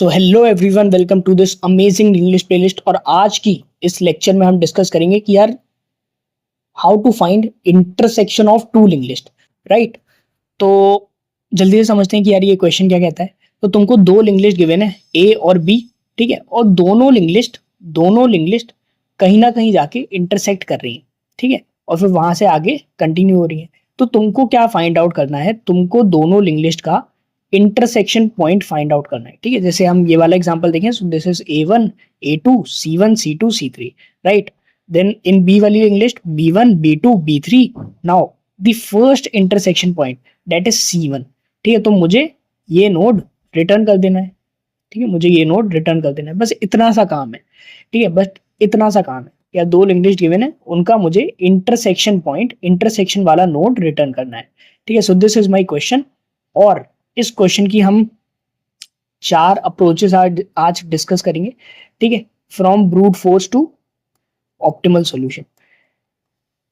So hello everyone, welcome to this amazing English playlist. और आज की इस लेक्चर में हम डिस्कस करेंगे कि यार how to find intersection of two link list, right. तो जल्दी से समझते हैं कि यार ये क्वेश्चन क्या कहता है। तो तुमको दो लिंक लिस्ट गिवन है, ए और बी, ठीक है। और दोनों लिंक लिस्ट कहीं ना कहीं जाके इंटरसेक्ट कर रही है, ठीक है। और फिर वहां से आगे कंटिन्यू हो रही है। तो तुमको क्या फाइंड आउट करना है, तुमको दोनों लिंक लिस्ट का इंटरसेक्शन पॉइंट फाइंड आउट करना है, ठीक है। जैसे हम ये वाला एग्जांपल देखें, so this is A1 A2 C1 C2 C3, right. Then in B वाली link list B1 B2 B3, now the first intersection point that is C1, ठीक है। तो मुझे ये नोड रिटर्न कर देना है, ठीक है। मुझे ये नोड रिटर्न कर देना है, बस इतना सा काम है, ठीक है। बस इतना सा काम है। या दो लिंक लिस्ट गिवन है, उनका मुझे इंटरसेक्शन पॉइंट, इंटरसेक्शन वाला नोड रिटर्न करना है, ठीक है। सो दिस इज माय क्वेश्चन। और इस क्वेश्चन की हम चार अप्रोचेस आज डिस्कस करेंगे, ठीक है। From brute force to optimal solution,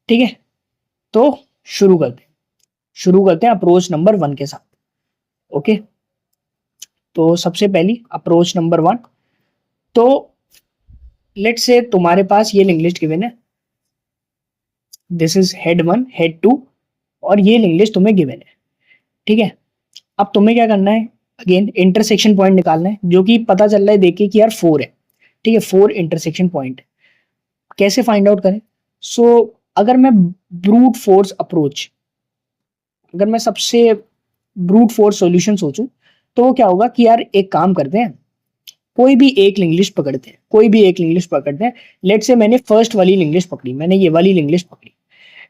ठीक है। तो शुरू करते हैं अप्रोच नंबर 1 के साथ, ओके। तो सबसे पहली अप्रोच नंबर 1, तो लेट्स से तुम्हारे पास ये लिंक लिस्ट गिवन है, दिस इज हेड 1 हेड 2, और ये लिंक लिस्ट तुम्हें गिवन है, ठीक है। अब तुम्हें क्या करना है, अगेन इंटरसेक्शन पॉइंट निकालना है, जो कि पता चल रहा है देखिए कि यार 4 है, ठीक है। 4 इंटरसेक्शन पॉइंट कैसे फाइंड आउट करें। सो अगर मैं ब्रूट फोर्स अप्रोच, अगर मैं सबसे ब्रूट फोर्स सॉल्यूशन सोचूं, तो क्या होगा कि यार एक काम करते हैं, कोई भी एक लिंक लिस्ट पकड़ते हैं, लेट से मैंने फर्स्ट वाली लिंक लिस्ट पकड़ी, मैंने ये वाली लिंक लिस्ट पकड़ी,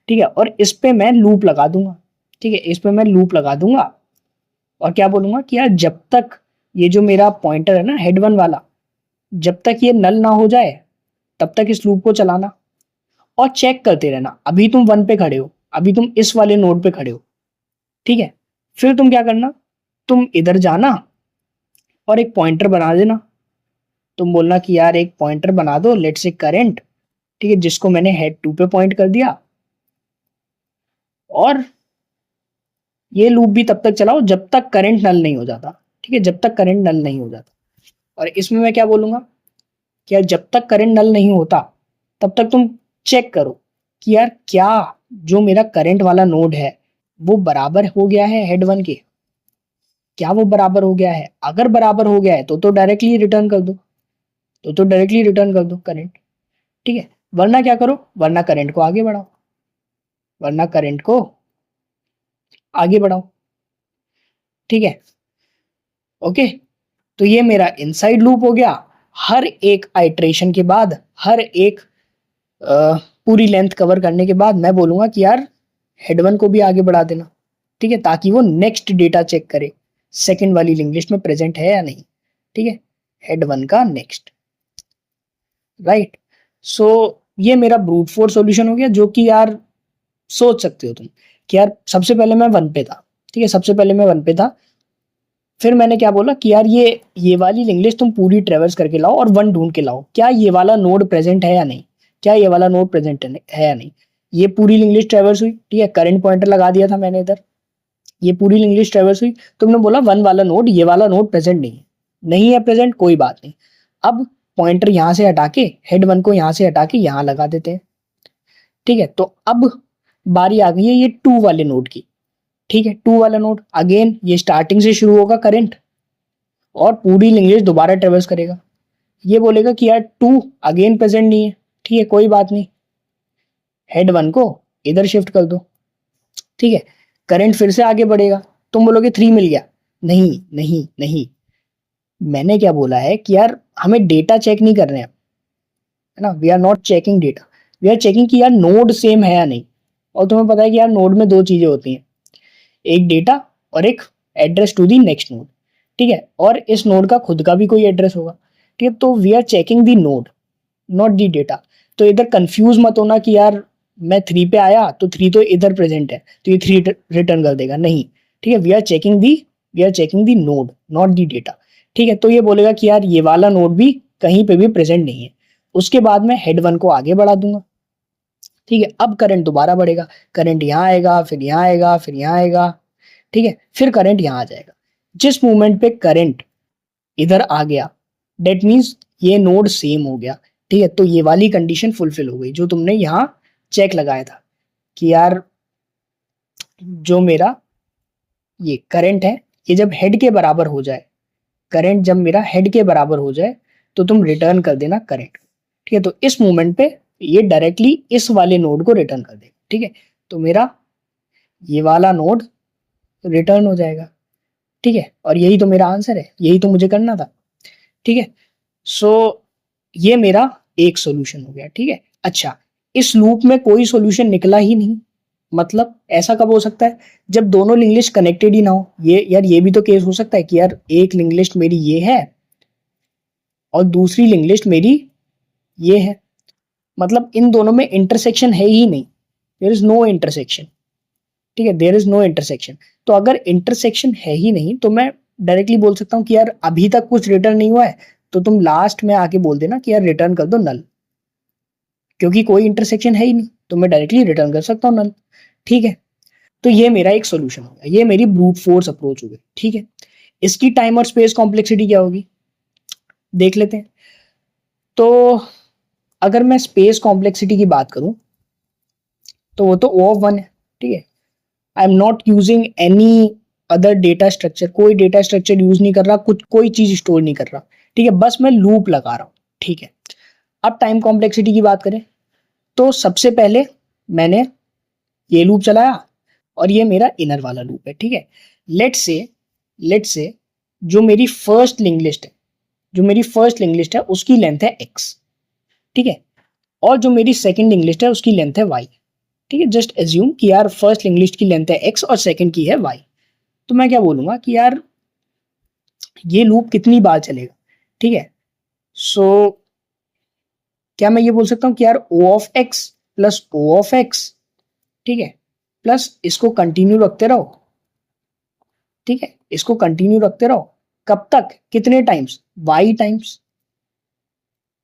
ठीक है। और इस पे मैं लूप लगा दूंगा, ठीक है। इस पे मैं लूप लगा दूंगा और क्या बोलूंगा कि यार जब तक ये जो मेरा पॉइंटर है ना हेड 1 वाला, जब तक ये नल ना हो जाए तब तक इस लूप को चलाना और चेक करते रहना। अभी तुम 1 पे खड़े हो, अभी तुम इस वाले नोड पे खड़े हो, ठीक है। फिर तुम क्या करना, तुम इधर जाना और एक पॉइंटर बना देना। तुम बोलना कि यार एक पॉइंटर बना दो, लेट्स से करंट, ठीक है, जिसको मैंने हेड 2 पे पॉइंट कर दिया। और ये लूप भी तब तक चलाओ जब तक करंट नल नहीं हो जाता, ठीक है, जब तक करंट नल नहीं हो जाता। और इसमें मैं क्या बोलूंगा कि यार जब तक करंट नल नहीं होता तब तक तुम चेक करो कि यार क्या जो मेरा करंट वाला नोड है वो बराबर हो गया है हेड 1 के, क्या वो बराबर हो गया है। अगर बराबर हो गया है तो डायरेक्टली रिटर्न कर दो, तो डायरेक्टली रिटर्न कर दो करंट, ठीक है। वरना क्या करो, वरना करंट को आगे बढ़ाओ, वरना करंट को आगे बढ़ाओ, ठीक है, ओके। तो ये मेरा इनसाइड लूप हो गया। हर एक आइट्रेशन के बाद, हर एक पूरी लेंथ कवर करने के बाद मैं बोलूंगा कि यार हेड 1 को भी आगे बढ़ा देना, ठीक है, ताकि वो नेक्स्ट डेटा चेक करे सेकंड वाली लिंक लिस्ट में प्रेजेंट है या नहीं, ठीक है। हेड 1 का नेक्स्ट, राइट। सो ये मेरा ब्रूट फोर्स सॉल्यूशन हो गया, जो कि यार सोच सकते हो तुम कि यार सबसे पहले मैं 1 पे था, ठीक है, सबसे पहले मैं 1 पे था। फिर मैंने क्या बोला कि यार ये वाली लिंक लिस्ट तुम पूरी ट्रेवर्स करके लाओ और 1 ढूंढ के लाओ, क्या ये वाला नोड प्रेजेंट है या नहीं, क्या ये वाला नोड प्रेजेंट है या नहीं। ये पूरी लिंक लिस्ट ट्रेवर्स हुई, ठीक है, करंट पॉइंटर लगा दिया था मैंने इधर, ये पूरी लिंक लिस्ट ट्रेवर्स हुई। तुमने बोला 1 वाला नोड, ये वाला नोड प्रेजेंट नहीं है, नहीं है प्रेजेंट, कोई बात नहीं। अब पॉइंटर यहां से हटा के हेड 1 को यहां से हटा के यहां लगा देते हैं, ठीक है। तो अब बारी आ गई है ये 2 वाले नोड की, ठीक है। 2 वाला नोड अगेन ये स्टार्टिंग से शुरू होगा करंट और पूरी लिंक लिस्ट दोबारा ट्रेवर्स करेगा। ये बोलेगा कि यार 2 अगेन प्रेजेंट नहीं है, ठीक है, कोई बात नहीं, हेड 1 को इधर शिफ्ट कर दो, ठीक है। करंट फिर से आगे बढ़ेगा, तुम बोलोगे 3 मिल गया, नहीं नहीं नहीं, मैंने क्या बोला है कि यार हमें डेटा चेक नहीं कर रहे हैं, है ना, we are not checking data, we are checking कि यार नोड सेम है या नहीं। और तुम्हें पता है कि यार नोड में 2 चीजें होती हैं, एक डेटा और एक address to the next node, ठीक है। और इस नोड का खुद का भी कोई एड्रेस होगा, ठीक है। तो we are checking the node, not the data. तो इधर कंफ्यूज मत होना कि यार मैं 3 पे आया तो 3 तो इधर प्रेजेंट है तो ये 3 रिटर्न कर देगा, नहीं, ठीक है। We are checking the node, not the data, ठीक है। तो ये बोलेगा कि यार ये वाला नोड भी कहीं पे भी प्रेजेंट नहीं है। उसके बाद मैं हेड 1 को आगे बढ़ा दूंगा, ठीक है। अब करंट दोबारा बढ़ेगा, करंट यहाँ आएगा, फिर यहाँ आएगा, फिर यहाँ आएगा, ठीक है। फिर करंट यहाँ आ जाएगा। जिस मोमेंट पे करंट इधर आ गया, डेट मीन्स ये नोड सेम हो गया, ठीक है। तो ये वाली कंडीशन फुलफिल हो गई जो तुमने यहाँ चेक लगाया था कि यार जो मेरा ये करंट है ये जब हेड के बराबर हो जाए, करंट जब मेरा हेड के बराबर हो जाए तो तुम रिटर्न कर देना करंट, ठीक है। तो इस मोमेंट पे ये डायरेक्टली इस वाले नोड को रिटर्न कर देगा, ठीक है। तो मेरा ये वाला नोड रिटर्न हो जाएगा, ठीक है। और यही तो मेरा आंसर है, यही तो मुझे करना था, ठीक है। सो ये मेरा एक सॉल्यूशन हो गया, ठीक है। अच्छा, इस लूप में कोई सॉल्यूशन निकला ही नहीं, मतलब ऐसा कब हो सकता है जब दोनों लिंक लिस्ट कनेक्टेड ही ना हो। ये यार ये भी तो केस हो सकता है कि यार एक लिंक लिस्ट मेरी ये है और दूसरी लिंक लिस्ट मेरी ये है, मतलब इन दोनों में इंटरसेक्शन है ही नहीं, देयर इज नो इंटरसेक्शन, ठीक है, देयर इज नो इंटरसेक्शन। तो अगर इंटरसेक्शन है ही नहीं तो मैं डायरेक्टली बोल सकता हूँ कि यार अभी तक कुछ रिटर्न नहीं हुआ है, तो तुम लास्ट में आके बोल देना कि यार रिटर्न कर दो नल, क्योंकि कोई इंटरसेक्शन है ही नहीं तो मैं डायरेक्टली रिटर्न कर सकता हूँ नल, ठीक है। तो ये मेरा एक सॉल्यूशन हो गया, ये मेरी ब्रूट फोर्स अप्रोच हो गई, ठीक है। इसकी टाइम और स्पेस कॉम्प्लेक्सिटी क्या होगी देख लेते हैं। तो अगर मैं स्पेस कॉम्प्लेक्सिटी की बात करूं तो वो तो O ऑफ 1 है, ठीक है। I am not using any other data structure, कोई डेटा स्ट्रक्चर यूज नहीं कर रहा, कुछ कोई चीज स्टोर नहीं कर रहा, ठीक है, बस मैं लूप लगा रहा हूँ, ठीक है। अब टाइम कॉम्प्लेक्सिटी की बात करें तो सबसे पहले मैंने ये लूप चलाया और ये मेरा इनर वाला लूप है, ठीक है। लेट्स से जो मेरी फर्स्ट लिंक लिस्ट है, जो मेरी फर्स्ट लिंक लिस्ट है उसकी लेंथ है x, ठीक है। और जो मेरी सेकंड लिंक लिस्ट है उसकी लेंथ है y, ठीक है। जस्ट एज्यूम कि यार फर्स्ट लिंक लिस्ट की लेंथ है x और सेकंड की है y। तो मैं क्या बोलूंगा कि यार ये लूप कितनी बार चलेगा, ठीक है। सो क्या मैं ये बोल सकता हूँ कि यार O of x plus O of x, ठीक है, प्लस इसको कंटिन्यू रखते रहो, ठीक है, इसको कंटिन्यू रखते रहो कब तक, कितने टाइम्स, y टाइम्स,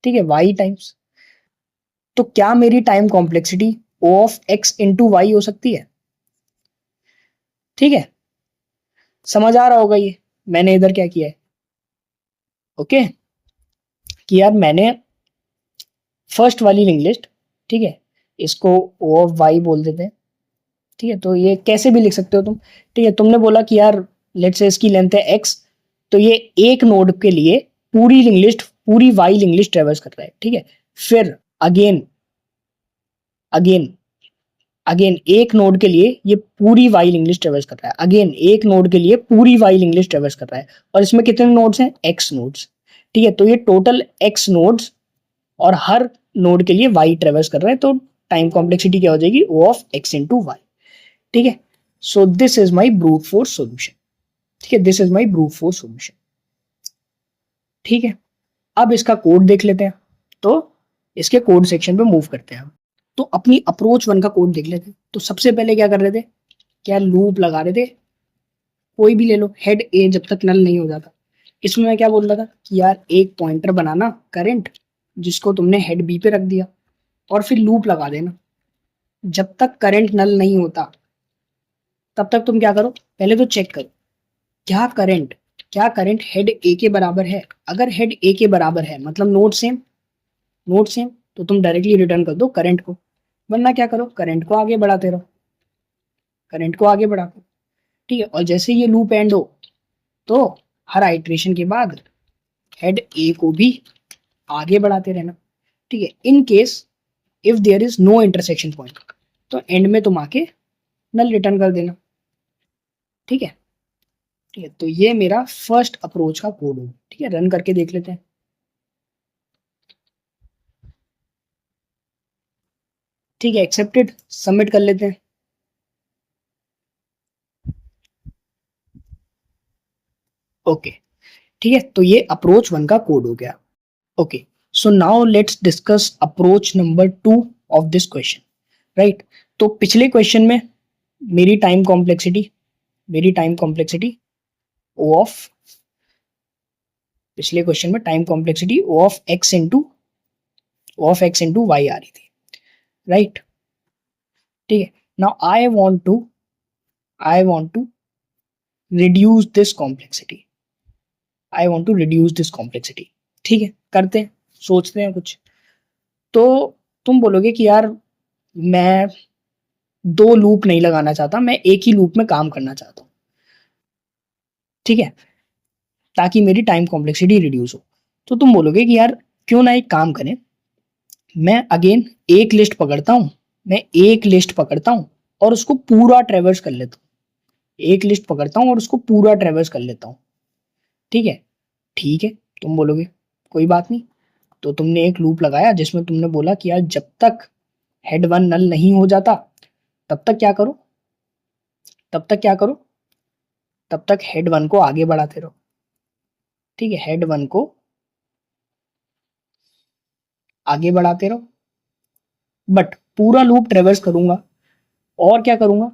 ठीक है, y टाइम्स। तो क्या मेरी time complexity O of x into y हो सकती है, ठीक है। समझ आ रहा होगा ये मैंने इधर क्या किया है, ओके, कि यार मैंने फर्स्ट वाली लिंक लिस्ट, ठीक है, इसको O ऑफ y बोल देते हैं, ठीक है। तो ये कैसे भी लिख सकते हो तुम, ठीक है। तुमने बोला कि यार लेट्स से इसकी लेंथ है x, तो ये एक नोड के लिए पूरी लिंक लिस्ट, पूरी y लिंक लिस्ट ट्रेवर्स कर रहा है, ठीक है। फिर अगेन अगेन अगेन एक नोड के लिए ये पूरी वाइल इंग्लिश ट्रेवर्स कर रहा है, अगेन एक नोड के लिए पूरी वाइल इंग्लिश ट्रेवर्स कर रहा है, और इसमें कितने नोड्स हैं, एक्स नोड्स, ठीक है। तो ये टोटल एक्स नोड्स और हर नोड के लिए वाई ट्रेवर्स कर रहा है, तो टाइम कॉम्प्लेक्सिटी क्या हो जाएगी, ओ ऑफ एक्स इंटू वाई, ठीक है। सो this is my brute force solution, ठीक है, this is my brute force solution, ठीक है। अब इसका कोड देख लेते हैं, तो इसके कोड सेक्शन पे मूव करते हैं हम। तो अपनी अप्रोच वन का कोड देख लेते हैं। तो सबसे पहले क्या कर रहे थे, क्या लूप लगा रहे थे, कोई भी ले लो, हेड ए जब तक नल नहीं हो जाता। इसमें मैं क्या बोल रहा था कि यार एक पॉइंटर बनाना करंट, जिसको तुमने हेड बी पे रख दिया और फिर लूप लगा देना, जब तक करंट नल नहीं होता तब तक तुम क्या करो, पहले तो चेक करो क्या करंट हेड ए के बराबर है। अगर हेड ए के बराबर है मतलब नोड सेम, तो तुम डायरेक्टली रिटर्न कर दो करंट को, वरना क्या करो, करंट को आगे बढ़ाते रहो, करंट को आगे बढ़ाते, ठीक है। और जैसे ये लूप एंड हो तो हर आइट्रेशन के बाद हेड ए को भी आगे बढ़ाते रहना, ठीक है। In case if there is no intersection point, तो एंड में तुम आके नल रिटर्न कर देना, ठीक है, ठीक है। तो ये मेरा फर्स्ट अप्रोच का कोड होगा, ठीक है। रन करके देख लेते हैं, ठीक है, एक्सेप्टेड, सबमिट कर लेते हैं, ओके, ठीक है। तो ये अप्रोच वन का कोड हो गया, okay. So now let's discuss approach number 2 of this question, right. तो पिछले क्वेश्चन में मेरी टाइम कॉम्प्लेक्सिटी, मेरी टाइम कॉम्प्लेक्सिटी ओ ऑफ, पिछले क्वेश्चन में time complexity O of X into Y आ रही थी, राइट, ठीक है। Now I want to reduce this complexity, I want to reduce this complexity. ठीक है, करते हैं, सोचते हैं कुछ। तो तुम बोलोगे कि यार मैं 2 लूप नहीं लगाना चाहता, मैं एक ही लूप में काम करना चाहता हूँ। ठीक है, ताकि मेरी टाइम कॉम्प्लेक्सिटी रिड्यूस हो। तो तुम बोलोगे कि यार क्यों ना एक काम करें, मैं अगेन एक लिस्ट पकड़ता हूँ, मैं एक लिस्ट पकड़ता हूँ और उसको पूरा ट्रेवर्स कर लेता हूँ। एक लिस्ट पकड़ता हूँ और उसको पूरा ट्रेवर्स कर लेता हूँ। ठीक है, ठीक है, तुम बोलोगे कोई बात नहीं। तो तुमने एक लूप लगाया जिसमें तुमने बोला कि यार जब तक हेड 1 नल नहीं हो जाता तब तक क्या करो, तब तक क्या करो, तब तक हेड 1 को आगे बढ़ाते रहो। ठीक है, हेड 1 को आगे बढ़ाते रहो, बट पूरा लूप ट्रेवर्स करूंगा। और क्या करूंगा,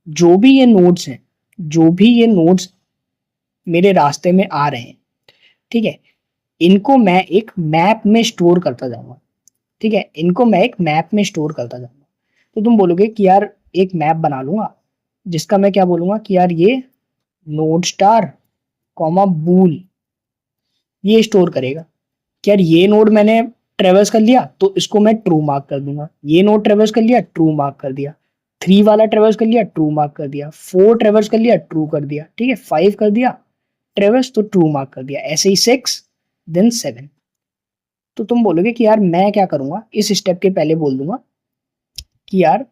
जो भी ये नोड्स हैं, जो भी ये नोड्स मेरे रास्ते में आ रहे हैं, ठीक है, इनको मैं एक मैप में स्टोर करता जाऊंगा। ठीक है, इनको मैं एक मैप में स्टोर करता जाऊंगा। तो तुम बोलोगे कि यार एक मैप बना लूंगा जिसका मैं क्या बोलूंगा कि यार ये नोड स्टार कॉमा बूल ये स्टोर करेगा कि यार ये नोड मैंने ट्रेवर्स कर लिया तो इसको मैं ट्रू मार्क कर दूंगा, ये नोड ट्रेवर्स कर लिया ट्रू मार्क कर दिया, 3 वाला ट्रेवर्स कर लिया ट्रू मार्क कर दिया, 4 ट्रेवर्स कर लिया ट्रू कर दिया, ठीक है, 5 कर दिया ट्रेवर्स तो ट्रू मार्क कर दिया, ऐसे ही 6 देन 7। तो तुम बोलोगे कि यार मैं क्या करूंगा, इस स्टेप के पहले बोल दूंगा कि यार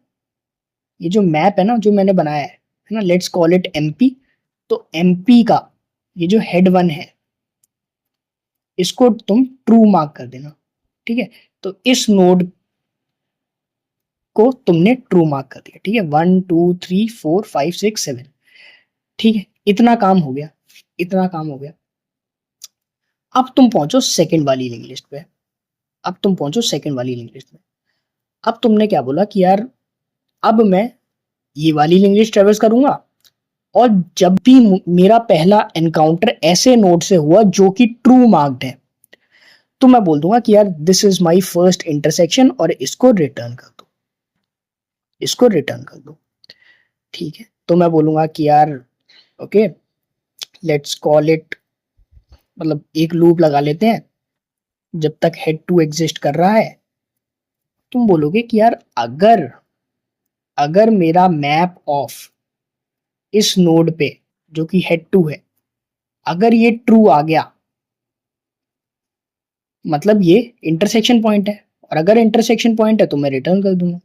ये जो मैप है ना जो मैंने बनाया है ना, लेट्स कॉल इट एमपी। तो एमपी का ये जो हेड 1 है इसको तुम ट्रू मार्क कर देना। ठीक है, तो इस नोड को तुमने ट्रू मार्क कर दिया। ठीक है, 1 2 3 4 5 6 7। ठीक है, इतना काम हो गया, इतना काम हो गया। अब तुम पहुंचो सेकंड वाली लिंक लिस्ट पे, अब तुम पहुंचो सेकंड वाली लिंक लिस्ट में। अब तुमने क्या बोला कि यार अब मैं ये वाली लिंक लिस्ट ट्रेवर्स करूंगा और जब भी मेरा पहला एनकाउंटर ऐसे नोड से हुआ जो कि ट्रू मार्क्ड है तो मैं बोल दूंगा कि यार this is my first intersection और इसको रिटर्न कर दो, इसको रिटर्न कर दो। ठीक है, तो मैं बोलूंगा कि यार ओके लेट्स कॉल इट, मतलब एक लूप लगा लेते हैं जब तक हेड 2 एग्जिस्ट कर रहा है। तुम बोलोगे कि यार अगर अगर मेरा मैप ऑफ इस नोड पे जो कि हेड 2 है अगर ये ट्रू आ गया मतलब ये इंटरसेक्शन पॉइंट है, और अगर इंटरसेक्शन पॉइंट है तो मैं रिटर्न कर दूंगा।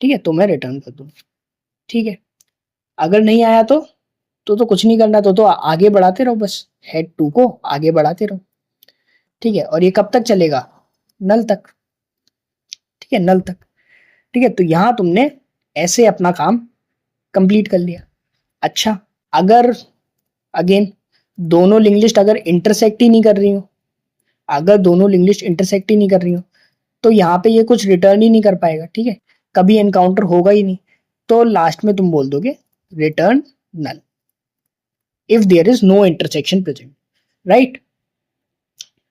ठीक है, तो मैं रिटर्न कर दूंगा। ठीक है, अगर नहीं आया तो कुछ नहीं करना, तो आगे बढ़ाते रहो, बस हेड 2 को आगे बढ़ाते रहो। ठीक है, और ये कब तक चलेगा, नल तक। ठीक है, नल तक। ठीक है, तो यहां तुमने ऐसे अपना काम कंप्लीट कर लिया। अच्छा, अगर अगेन दोनों लिंक लिस्ट अगर इंटरसेक्ट ही नहीं कर रही हो, अगर दोनों लिंक लिस्ट इंटरसेक्ट ही नहीं कर रही हो तो यहाँ पे ये कुछ रिटर्न ही नहीं कर पाएगा। ठीक है, कभी एनकाउंटर होगा ही नहीं। तो लास्ट में तुम बोल दोगे return null if there is no intersection present, right.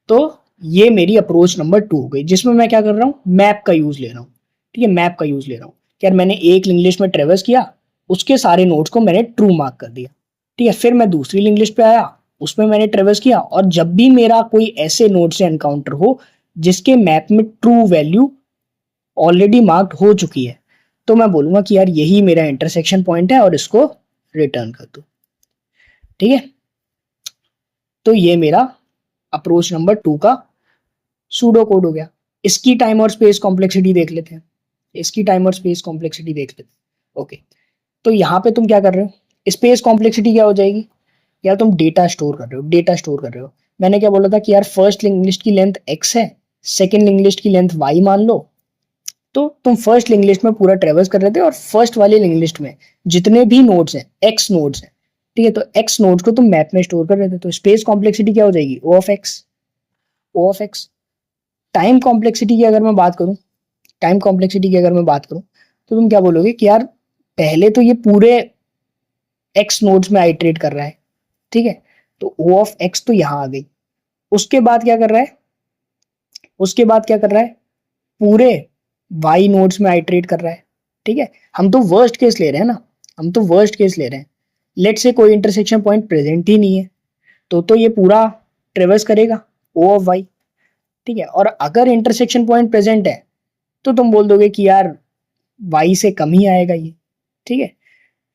तो ये मेरी अप्रोच नंबर 2 हो गई जिसमें मैं क्या कर रहा हूँ, मैप का यूज ले रहा हूँ। ठीक है, मैप का यूज ले रहा हूँ कि यार मैंने एक लिंक लिस्ट में ट्रेवर्स किया, उसके सारे नोड्स को मैंने ट्रू मार्क कर दिया। ठीक है, फिर मैं दूसरी लिंक लिस्ट पे आया, उसमें मैंने ट्रेवर्स किया, और जब भी मेरा कोई ऐसे नोड से एनकाउंटर हो जिसके मैप में ट्रू वैल्यू ऑलरेडी मार्क्ड हो चुकी है तो मैं बोलूंगा कि यार यही मेरा इंटरसेक्शन पॉइंट है और इसको रिटर्न कर दो। ठीक है, तो ये मेरा अप्रोच नंबर 2 का सूडो कोड हो गया। इसकी टाइम और स्पेस कॉम्प्लेक्सिटी देख लेते हैं, इसकी टाइम और स्पेस कॉम्प्लेक्सिटी देख लेते हैं। ओके, तो यहाँ पे तुम क्या कर रहे हो, स्पेस कॉम्प्लेक्सिटी क्या हो जाएगी, यार तुम डेटा स्टोर कर रहे हो, डेटा स्टोर कर रहे हो। मैंने क्या बोला था कि यार फर्स्ट लिंक लिस्ट की लेंथ x है, सेकंड लिंक लिस्ट की लेंथ y मान लो। तो तुम फर्स्ट लिंक लिस्ट में पूरा ट्रेवर्स कर रहे थे और फर्स्ट वाली लिंक लिस्ट में जितने भी नोड्स हैं x नोड्स हैं। ठीक है, तो x नोड्स को तुम मैप में स्टोर कर रहे थे, तो स्पेस कॉम्प्लेक्सिटी क्या हो जाएगी, o of x, o of x। Time complexity की अगर मैं बात करूं, टाइम कॉम्प्लेक्सिटी की अगर मैं बात करूं तो तुम क्या बोलोगे कि यार पहले तो ये पूरे x नोड्स में आइटरेट कर रहा है। ठीक है, तो o ऑफ x तो यहां आ गई, उसके बाद क्या कर रहा है, उसके बाद क्या कर रहा है, पूरे y नोड्स में आइटरेट कर रहा है। ठीक है, हम तो वर्स्ट केस ले रहे हैं ना, हम तो वर्स्ट केस ले रहे हैं। लेट से कोई इंटरसेक्शन पॉइंट प्रेजेंट ही नहीं है तो ये पूरा ट्रेवर्स करेगा ओ ऑफ वाई, ठीक है। और अगर इंटरसेक्शन पॉइंट प्रेजेंट है तो तुम बोल दोगे कि यार वाई से कम ही आएगा ये, ठीक है।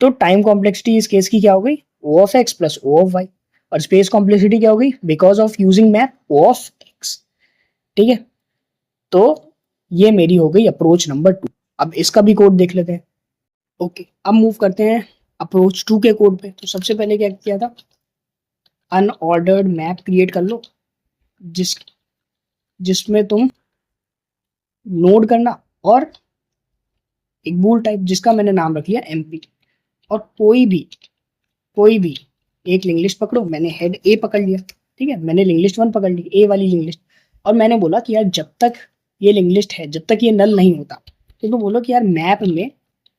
तो टाइम कॉम्प्लेक्सिटी इस केस की क्या हो गई, O of X plus O of Y. और स्पेस कॉम्प्लेक्सिटी क्या हो गई, because of using map O of X, ठीक है। तो ये मेरी हो गई अप्रोच नंबर 2। अब इसका भी कोड देख लेते हैं। ओके, अब मूव करते हैं अप्रोच 2 के कोड पे। तो सबसे पहले क्या किया था, अनऑर्डर्ड मैप क्रिएट कर लो जिसमें तुम नोड करना और एक बूल टाइप जिसका मैंने नाम रख लिया एमपी, और कोई भी एक लिंक लिस्ट पकड़ो। मैंने हेड ए पकड़ लिया, ठीक है। मैंने लिंक लिस्ट 1 पकड़ ली, ए वाली लिंक लिस्ट। और मैंने बोला कि यार जब तक ये लिंक लिस्ट है, जब तक ये नल नहीं होता, तो तुम बोलो कि यार मैप में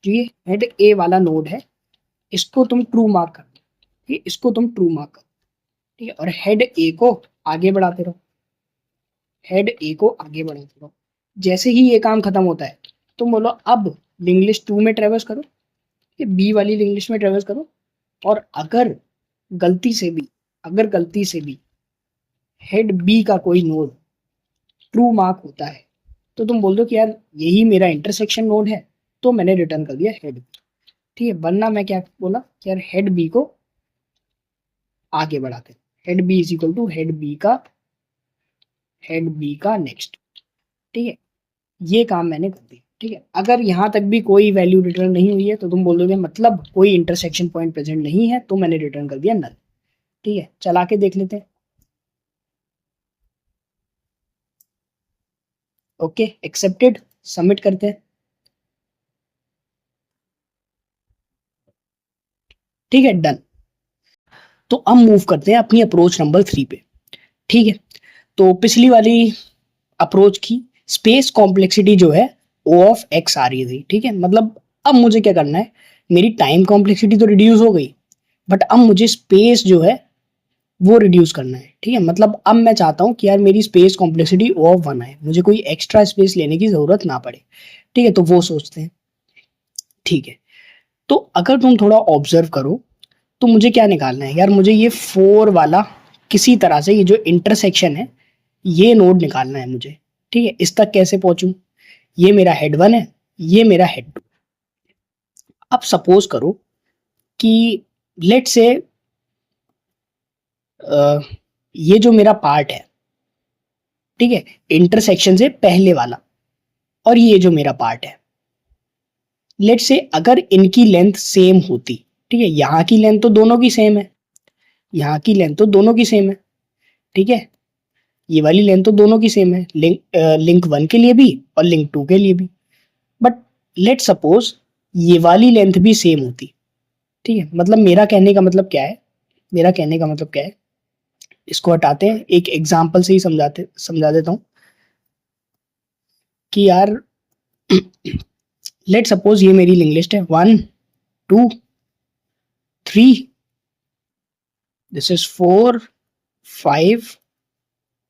जो ये हेड ए वाला नोड है इसको तुम ट्रू मार्क कर दो, ठीक है। इसको तुम ट्रू मार्क करो, ठीक है। और हेड ए को आगे बढ़ाते रहो, हेड ए को आगे बढ़ाते रहो। जैसे ही ये काम खत्म होता है तुम बोलो अब लिंक लिस्ट 2 में ट्रेवर्स करो, बी वाली लिंक लिस्ट में ट्रेवर्स करो। और अगर गलती से भी हेड बी का कोई नोड ट्रू मार्क होता है तो तुम बोल दो कि यार यही मेरा इंटरसेक्शन नोड है, तो मैंने रिटर्न कर दिया हेड बी, ठीक है। वरना मैं क्या बोला कि यार हेड बी को आगे बढ़ाते, head B is equal to head B का नेक्स्ट, ठीक है। ये काम मैंने कर दिया, ठीक है। अगर यहाँ तक भी कोई वैल्यू रिटर्न नहीं हुई है तो तुम बोल दोगे मतलब कोई इंटरसेक्शन पॉइंट प्रेजेंट नहीं है, तो मैंने रिटर्न कर दिया नल, ठीक है। चला के देख लेते हैं। ओके, एक्सेप्टेड, सबमिट करते हैं, ठीक है, डन। तो अब मूव करते हैं अपनी अप्रोच नंबर 3 पे, ठीक है। तो पिछली वाली अप्रोच की स्पेस कॉम्प्लेक्सिटी जो है ओ ऑफ एक्स आ रही थी, ठीक है। मतलब अब मुझे क्या करना है, मेरी टाइम कॉम्प्लेक्सिटी तो रिड्यूस हो गई, बट अब मुझे स्पेस जो है वो रिड्यूस करना है, ठीक है। मतलब अब मैं चाहता हूँ कि यार मेरी स्पेस कॉम्प्लेक्सिटी ओ ऑफ 1 आए, मुझे कोई एक्स्ट्रा स्पेस लेने की जरूरत ना पड़े, ठीक है। तो वो सोचते हैं, ठीक है। तो अगर तुम थोड़ा ऑब्जर्व करो तो मुझे क्या निकालना है यार, मुझे ये 4 वाला किसी तरह से ये जो इंटरसेक्शन है ये नोड निकालना है मुझे, ठीक है। इस तक कैसे पहुंचूं, ये मेरा हेड 1 है, ये मेरा हेड 2। अब सपोज करो कि लेट से ये जो मेरा पार्ट है, ठीक है, इंटरसेक्शन से पहले वाला, और ये जो मेरा पार्ट है, लेट से अगर इनकी लेंथ सेम होती, ठीक है। यहाँ की लेंथ तो दोनों की सेम है, यहाँ की लेंथ तो दोनों की सेम है, ठीक है। ये वाली लेंथ तो दोनों की सेम है, लिंक 1 के लिए भी और लिंक 2 के लिए भी। बट लेट सपोज ये वाली लेंथ भी सेम होती, ठीक है। मतलब मेरा कहने का मतलब क्या है, इसको हटाते हैं, एक एग्जांपल से ही समझा देता हूँ कि यार लेट सपोज ये मेरी लिंक लिस्ट है 1 2 3, दिस इज 4 5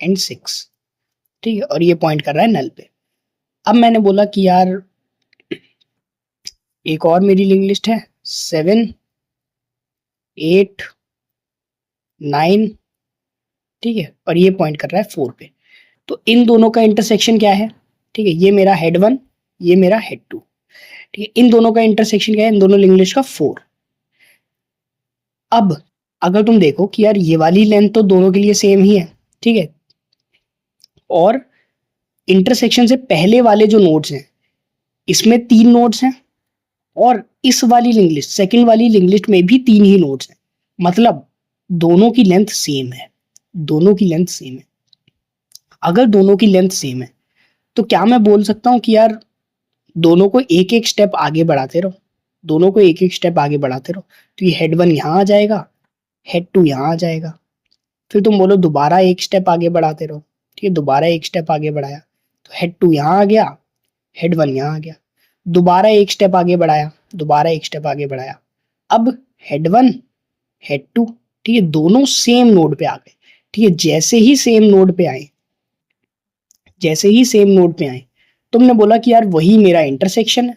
एंड 6, ठीक है। और ये पॉइंट कर रहा है नल पे। अब मैंने बोला कि यार एक और मेरी लिंक लिस्ट है 7 8 9, ठीक है। और ये पॉइंट कर रहा है 4 पे। तो इन दोनों का इंटरसेक्शन क्या है, ठीक है। ये मेरा हेड 1, ये मेरा हेड 2, ठीक है। इन दोनों का इंटरसेक्शन क्या है, इन दोनों लिंक लिस्ट का 4। अब अगर तुम देखो कि यार ये वाली लेंथ तो दोनों के लिए सेम ही है, ठीक है। और इंटरसेक्शन से पहले वाले जो नोड्स हैं इसमें 3 नोड्स हैं, और इस वाली लिंक लिस्ट सेकंड वाली लिंक लिस्ट में भी 3 ही नोड्स हैं। मतलब दोनों की लेंथ सेम है, दोनों की लेंथ सेम है। अगर दोनों की लेंथ सेम है तो क्या मैं बोल सकता हूँ कि यार दोनों को एक एक स्टेप आगे बढ़ाते रहो, दोनों को एक एक स्टेप आगे बढ़ाते रहो। तो ये हेड 1 यहाँ आ जाएगा, हेड 2 यहाँ आ जाएगा। फिर तुम बोलो दोबारा एक स्टेप आगे बढ़ाते रहो, ठीक है। दोबारा एक स्टेप आगे बढ़ाया तो हेड 2 यहाँ आ गया, हेड 1 यहाँ आ गया। दोबारा एक स्टेप आगे बढ़ाया, दोबारा एक स्टेप आगे बढ़ाया। अब हेड 1 हेड 2, ठीक है, दोनों सेम नोड पे आ गए, ठीक है। जैसे ही सेम नोड पे आए, तुमने बोला कि यार वही मेरा इंटरसेक्शन है,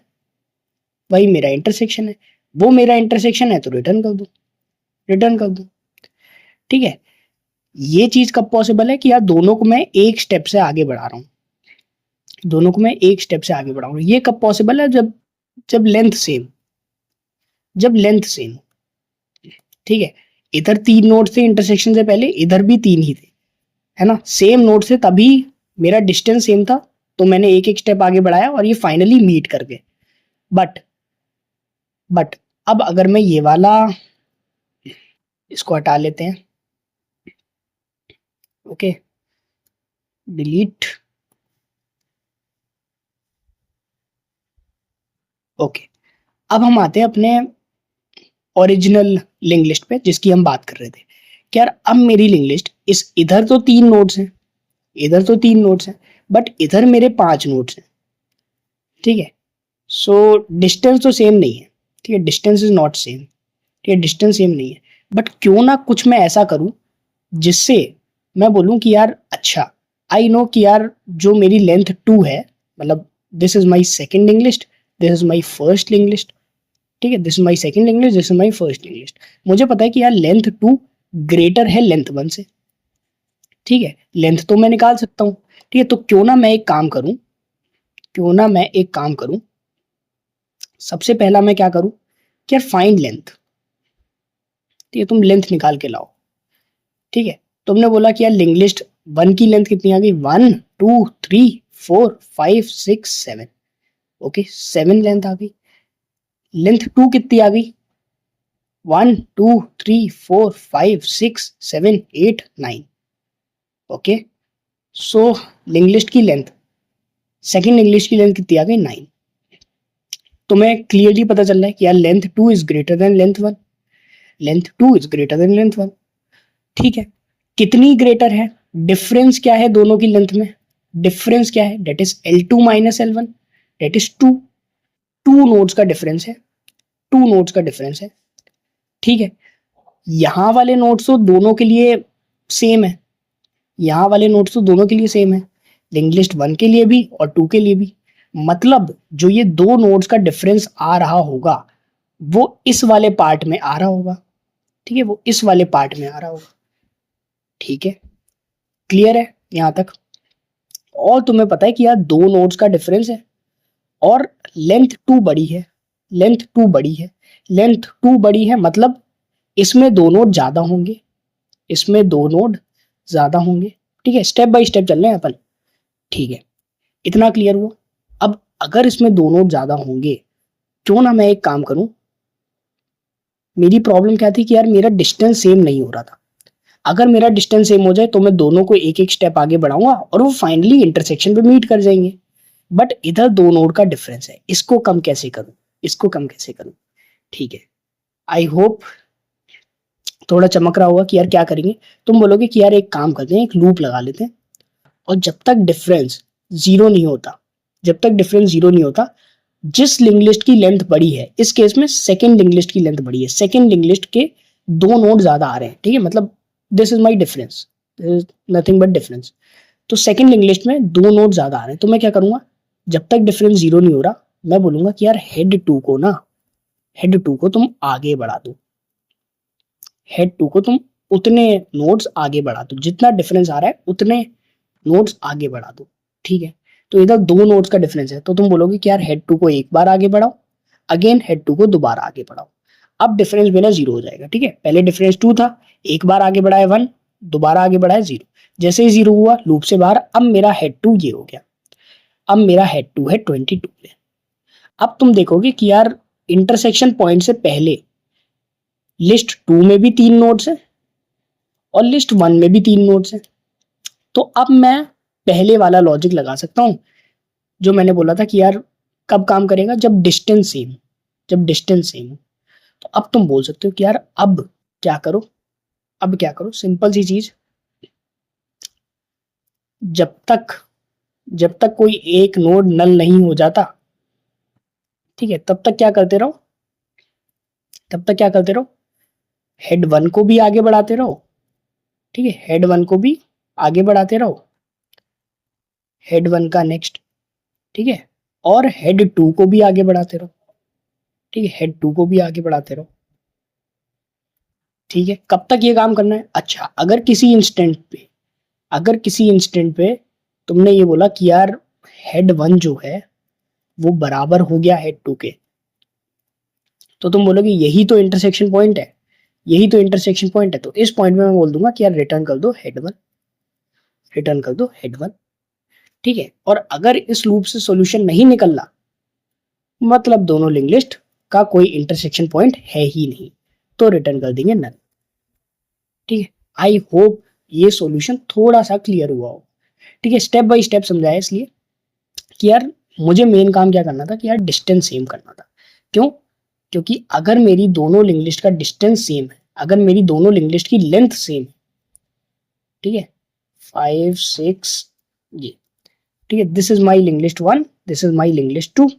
वही मेरा इंटरसेक्शन है, वो मेरा इंटरसेक्शन है, तो रिटर्न कर दो, ठीक है। ये चीज कब पॉसिबल है कि यार दोनों को मैं एक स्टेप से आगे बढ़ा रहा हूँ, दोनों को मैं एक स्टेप से आगे बढ़ा रहा हूँ। ये कब पॉसिबल है? जब जब लेंथ सेम, जब लेंथ सेम, ठीक है। इधर 3 नोड थे इंटरसेक्शन से पहले, इधर भी 3 ही थे, है ना, सेम नोड से, तभी मेरा डिस्टेंस सेम था, तो मैंने एक एक स्टेप आगे बढ़ाया और ये फाइनली मीट कर गए। बट बट अब अगर मैं ये वाला, इसको हटा लेते हैं, ओके, डिलीट, ओके। अब हम आते हैं अपने ओरिजिनल लिंक लिस्ट पे जिसकी हम बात कर रहे थे कि यार अब मेरी लिंक लिस्ट, इस इधर तो 3 नोड्स हैं, इधर तो 3 नोड्स हैं, बट इधर मेरे 5 नोड्स हैं, ठीक है। सो डिस्टेंस तो सेम नहीं है, ठीक है, डिस्टेंस इज नॉट सेम, ठीक है, डिस्टेंस सेम नहीं है। बट क्यों ना कुछ मैं ऐसा करूं जिससे मैं बोलूं कि यार अच्छा, आई नो कि यार जो मेरी लेंथ 2 है, मतलब this is my second link list, this is my first link list, ठीक है, this is my second link list, this is my first link list. मुझे पता है कि यार लेंथ 2 ग्रेटर है लेंथ 1 से, ठीक है, लेंथ तो मैं निकाल सकता हूँ, ठीक है। तो क्यों ना मैं एक काम करूं, क्यों ना मैं एक काम करूं, सबसे पहला मैं क्या करूं कि यार फाइंड लेंथ, ठीक है, तुम लेंथ निकाल के लाओ, ठीक है। तुमने बोला कि यार लिंक लिस्ट 1 की लेंथ कितनी आ गई, 1 2 3 4 5 6 7, ओके, 7 लेंथ आ गई। लेंथ 2 कितनी आ गई, 1 2 3 4 5 6 7 8 9, ओके। सो लिंक लिस्ट की लेंथ, सेकंड लिंक लिस्ट की लेंथ कितनी आ गई, 9। तुम्हें क्लियरली पता चल रहा है कि यार length 2 is greater than length 1, length 2 is greater than length 1, ठीक है। कितनी ग्रेटर है, डिफरेंस क्या है दोनों की लेंथ में, डिफरेंस क्या है, that is L2 minus L1, that is 2, 2 nodes का डिफरेंस है, 2 नोड्स का डिफरेंस है, ठीक है। यहां वाले नोड्स तो दोनों के लिए सेम है, यहाँ वाले नोड्स तो दोनों के लिए सेम है, लिंक लिस्ट 1 के लिए भी और 2 के लिए भी। मतलब जो ये दो नोड्स का डिफरेंस आ रहा होगा वो इस वाले पार्ट में आ रहा होगा, ठीक है, वो इस वाले पार्ट में आ रहा होगा, ठीक है। क्लियर है यहां तक? और तुम्हें पता है कि यार दो नोड्स का डिफरेंस है और लेंथ 2 बड़ी है, लेंथ 2 बड़ी है, लेंथ 2 बड़ी है, मतलब इसमें दो नोड ज्यादा होंगे, इसमें दो नोड ज्यादा होंगे, ठीक है। स्टेप बाय स्टेप चल रहे हैं अपन, ठीक है, इतना क्लियर हुआ। अब अगर इसमें दो नोड ज्यादा होंगे, क्यों ना मैं एक काम करूं, मेरी प्रॉब्लम क्या थी कि यार मेरा डिस्टेंस सेम नहीं हो रहा था। अगर मेरा डिस्टेंस सेम हो जाए तो मैं दोनों को एक एक स्टेप आगे बढ़ाऊंगा और वो फाइनली इंटरसेक्शन पे मीट कर जाएंगे। बट इधर दो नोड का डिफरेंस है, इसको कम कैसे करूं, इसको कम कैसे करूं, ठीक है। आई होप थोड़ा चमक रहा होगा कि यार क्या करेंगे। तुम बोलोगे कि यार एक काम करते हैं, एक लूप लगा लेते हैं और जब तक डिफरेंस जीरो नहीं होता, जब तक डिफरेंस जीरो नहीं होता, जिस लिंक लिस्ट की लेंथ बड़ी है, इस केस में सेकंड लिंक लिस्ट की लेंथ बड़ी है, सेकंड लिंक लिस्ट के दो नोड ज्यादा आ रहे हैं, ठीक है, मतलब this is my difference, this is nothing but difference. तो सेकंड लिंक लिस्ट में दो नोड ज्यादा आ रहे हैं, तो मैं क्या करूंगा, जब तक डिफरेंस जीरो नहीं हो रहा, मैं बोलूंगा कि यार हेड टू को ना, हेड टू को तुम आगे बढ़ा दो, हेड टू को तुम उतने नोड्स आगे बढ़ा दो, जितना डिफरेंस आ रहा है उतने नोड्स आगे बढ़ा दो, ठीक है। तो इधर दो नोड्स का डिफरेंस है, तो तुम बोलोगे कि यार हेड टू को एक बार आगे बढ़ाओ, अगेन हेड टू को दोबारा आगे बढ़ाओ। अब डिफरेंस मेरा जीरो हो जाएगा, ठीक है। पहले डिफरेंस 2 था, एक बार आगे बढ़ाया 1, दोबारा आगे बढ़ाया 0, जैसे ही 0 हुआ लूप से बाहर, अब मेरा हेड टू ये हो गया, अब मेरा हेड टू है 22 पे। अब तुम देखोगे कि यार इंटरसेक्शन पॉइंट से पहले लिस्ट 2 में भी 3 नोड्स हैं और लिस्ट 1 में भी 3 नोड्स हैं। तो अब मैं पहले वाला लॉजिक लगा सकता हूं जो मैंने बोला था कि यार कब काम करेगा, जब डिस्टेंस सेम, जब डिस्टेंस सेम हो। तो अब तुम बोल सकते हो कि यार अब क्या करो, अब क्या करो, सिंपल सी चीज, जब तक जब तक कोई एक नोड नल नहीं हो जाता, ठीक है, तब तक क्या करते रहो, तब तक क्या करते रहो, हेड 1 को भी आगे बढ़ाते रहो, ठीक है, हेड 1 को भी आगे बढ़ाते रहो, हेड 1 का नेक्स्ट, ठीक है, और हेड 2 को भी आगे बढ़ाते रहो, ठीक है, हेड 2 को भी आगे बढ़ाते रहो। ठीक है, कब तक ये काम करना है? अच्छा, अगर किसी इंस्टेंट पे तुमने ये बोला कि यार हेड 1 जो है वो बराबर हो गया हेड 2 के, तो तुम बोलोगे यही तो इंटरसेक्शन पॉइंट है, तो इस पॉइंट में मैं बोल दूंगा कि यार रिटर्न कर दो हेड 1, ठीक है। और अगर इस लूप से सॉल्यूशन नहीं निकलना, मतलब दोनों लिंक लिस्ट का कोई इंटरसेक्शन पॉइंट है ही नहीं, तो रिटर्न कर देंगे नल, ठीक है। आई होप ये सॉल्यूशन थोड़ा सा क्लियर हुआ हो, ठीक है। स्टेप बाय स्टेप समझाया इसलिए कि यार मुझे मेन काम क्या करना था कि यार डिस्टेंस सेम करना था। क्यों? क्योंकि अगर मेरी दोनों लिंक लिस्ट का डिस्टेंस सेम है, अगर मेरी दोनों लिंक लिस्ट की लेंथ सेम है, ठीक है, 5 6 ये, ठीक है, this is my link list 1, this is my link list 2।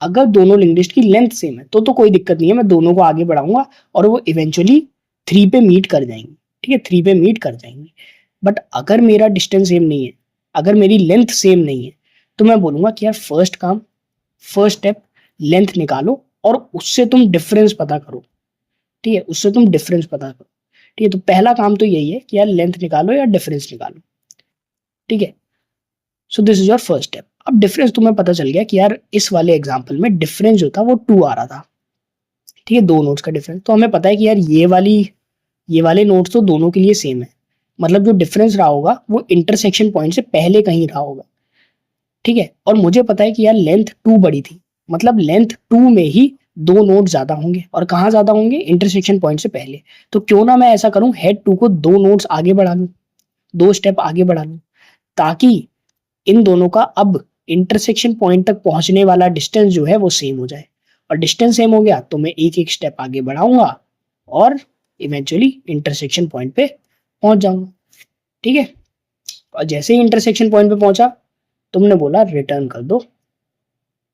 अगर दोनों लिंक लिस्ट की लेंथ सेम है तो कोई दिक्कत नहीं है, मैं दोनों को आगे बढ़ाऊंगा और वो इवेंचुअली 3 पे मीट कर जाएंगे, ठीक है, 3 पे मीट कर जाएंगे। बट अगर मेरा डिस्टेंस सेम नहीं है, अगर मेरी लेंथ सेम नहीं है, तो मैं बोलूंगा कि यार फर्स्ट स्टेप लेंथ निकालो और उससे तुम डिफरेंस पता करो, ठीक है, उससे तुम डिफरेंस पता करो, ठीक है। तो पहला काम तो यही है कि यार लेंथ निकालो या डिफरेंस निकालो, ठीक है। सो this is your first step. अब डिफरेंस तुम्हें पता चल गया कि यार इस वाले एग्जांपल में डिफरेंस जो था वो 2 आ रहा था, ठीक है, दो नोट्स का डिफरेंस। तो हमें पता है कि यार ये वाले नोट्स तो दोनों के लिए सेम है, मतलब जो डिफरेंस रहा होगा वो इंटरसेक्शन पॉइंट से पहले कहीं रहा होगा, ठीक है। और मुझे पता है कि यार लेंथ 2 बड़ी थी, मतलब लेंथ 2 में ही 2 नोट ज्यादा होंगे, और कहाँ ज्यादा होंगे? इंटरसेक्शन पॉइंट से पहले। तो क्यों ना मैं ऐसा करूं, हेड 2 को 2 नोट्स आगे बढ़ा लूं, 2 स्टेप आगे बढ़ा लूं, ताकि इन दोनों का अब इंटरसेक्शन पॉइंट तक पहुंचने वाला डिस्टेंस जो है वो सेम हो जाए। और डिस्टेंस सेम हो गया तो मैं एक एक स्टेप आगे बढ़ाऊंगा और इवेंचुअली इंटरसेक्शन पॉइंट पे पहुंच जाऊंगा, ठीक है। और जैसे ही इंटरसेक्शन पॉइंट पे पहुंचा, तुमने बोला रिटर्न कर दो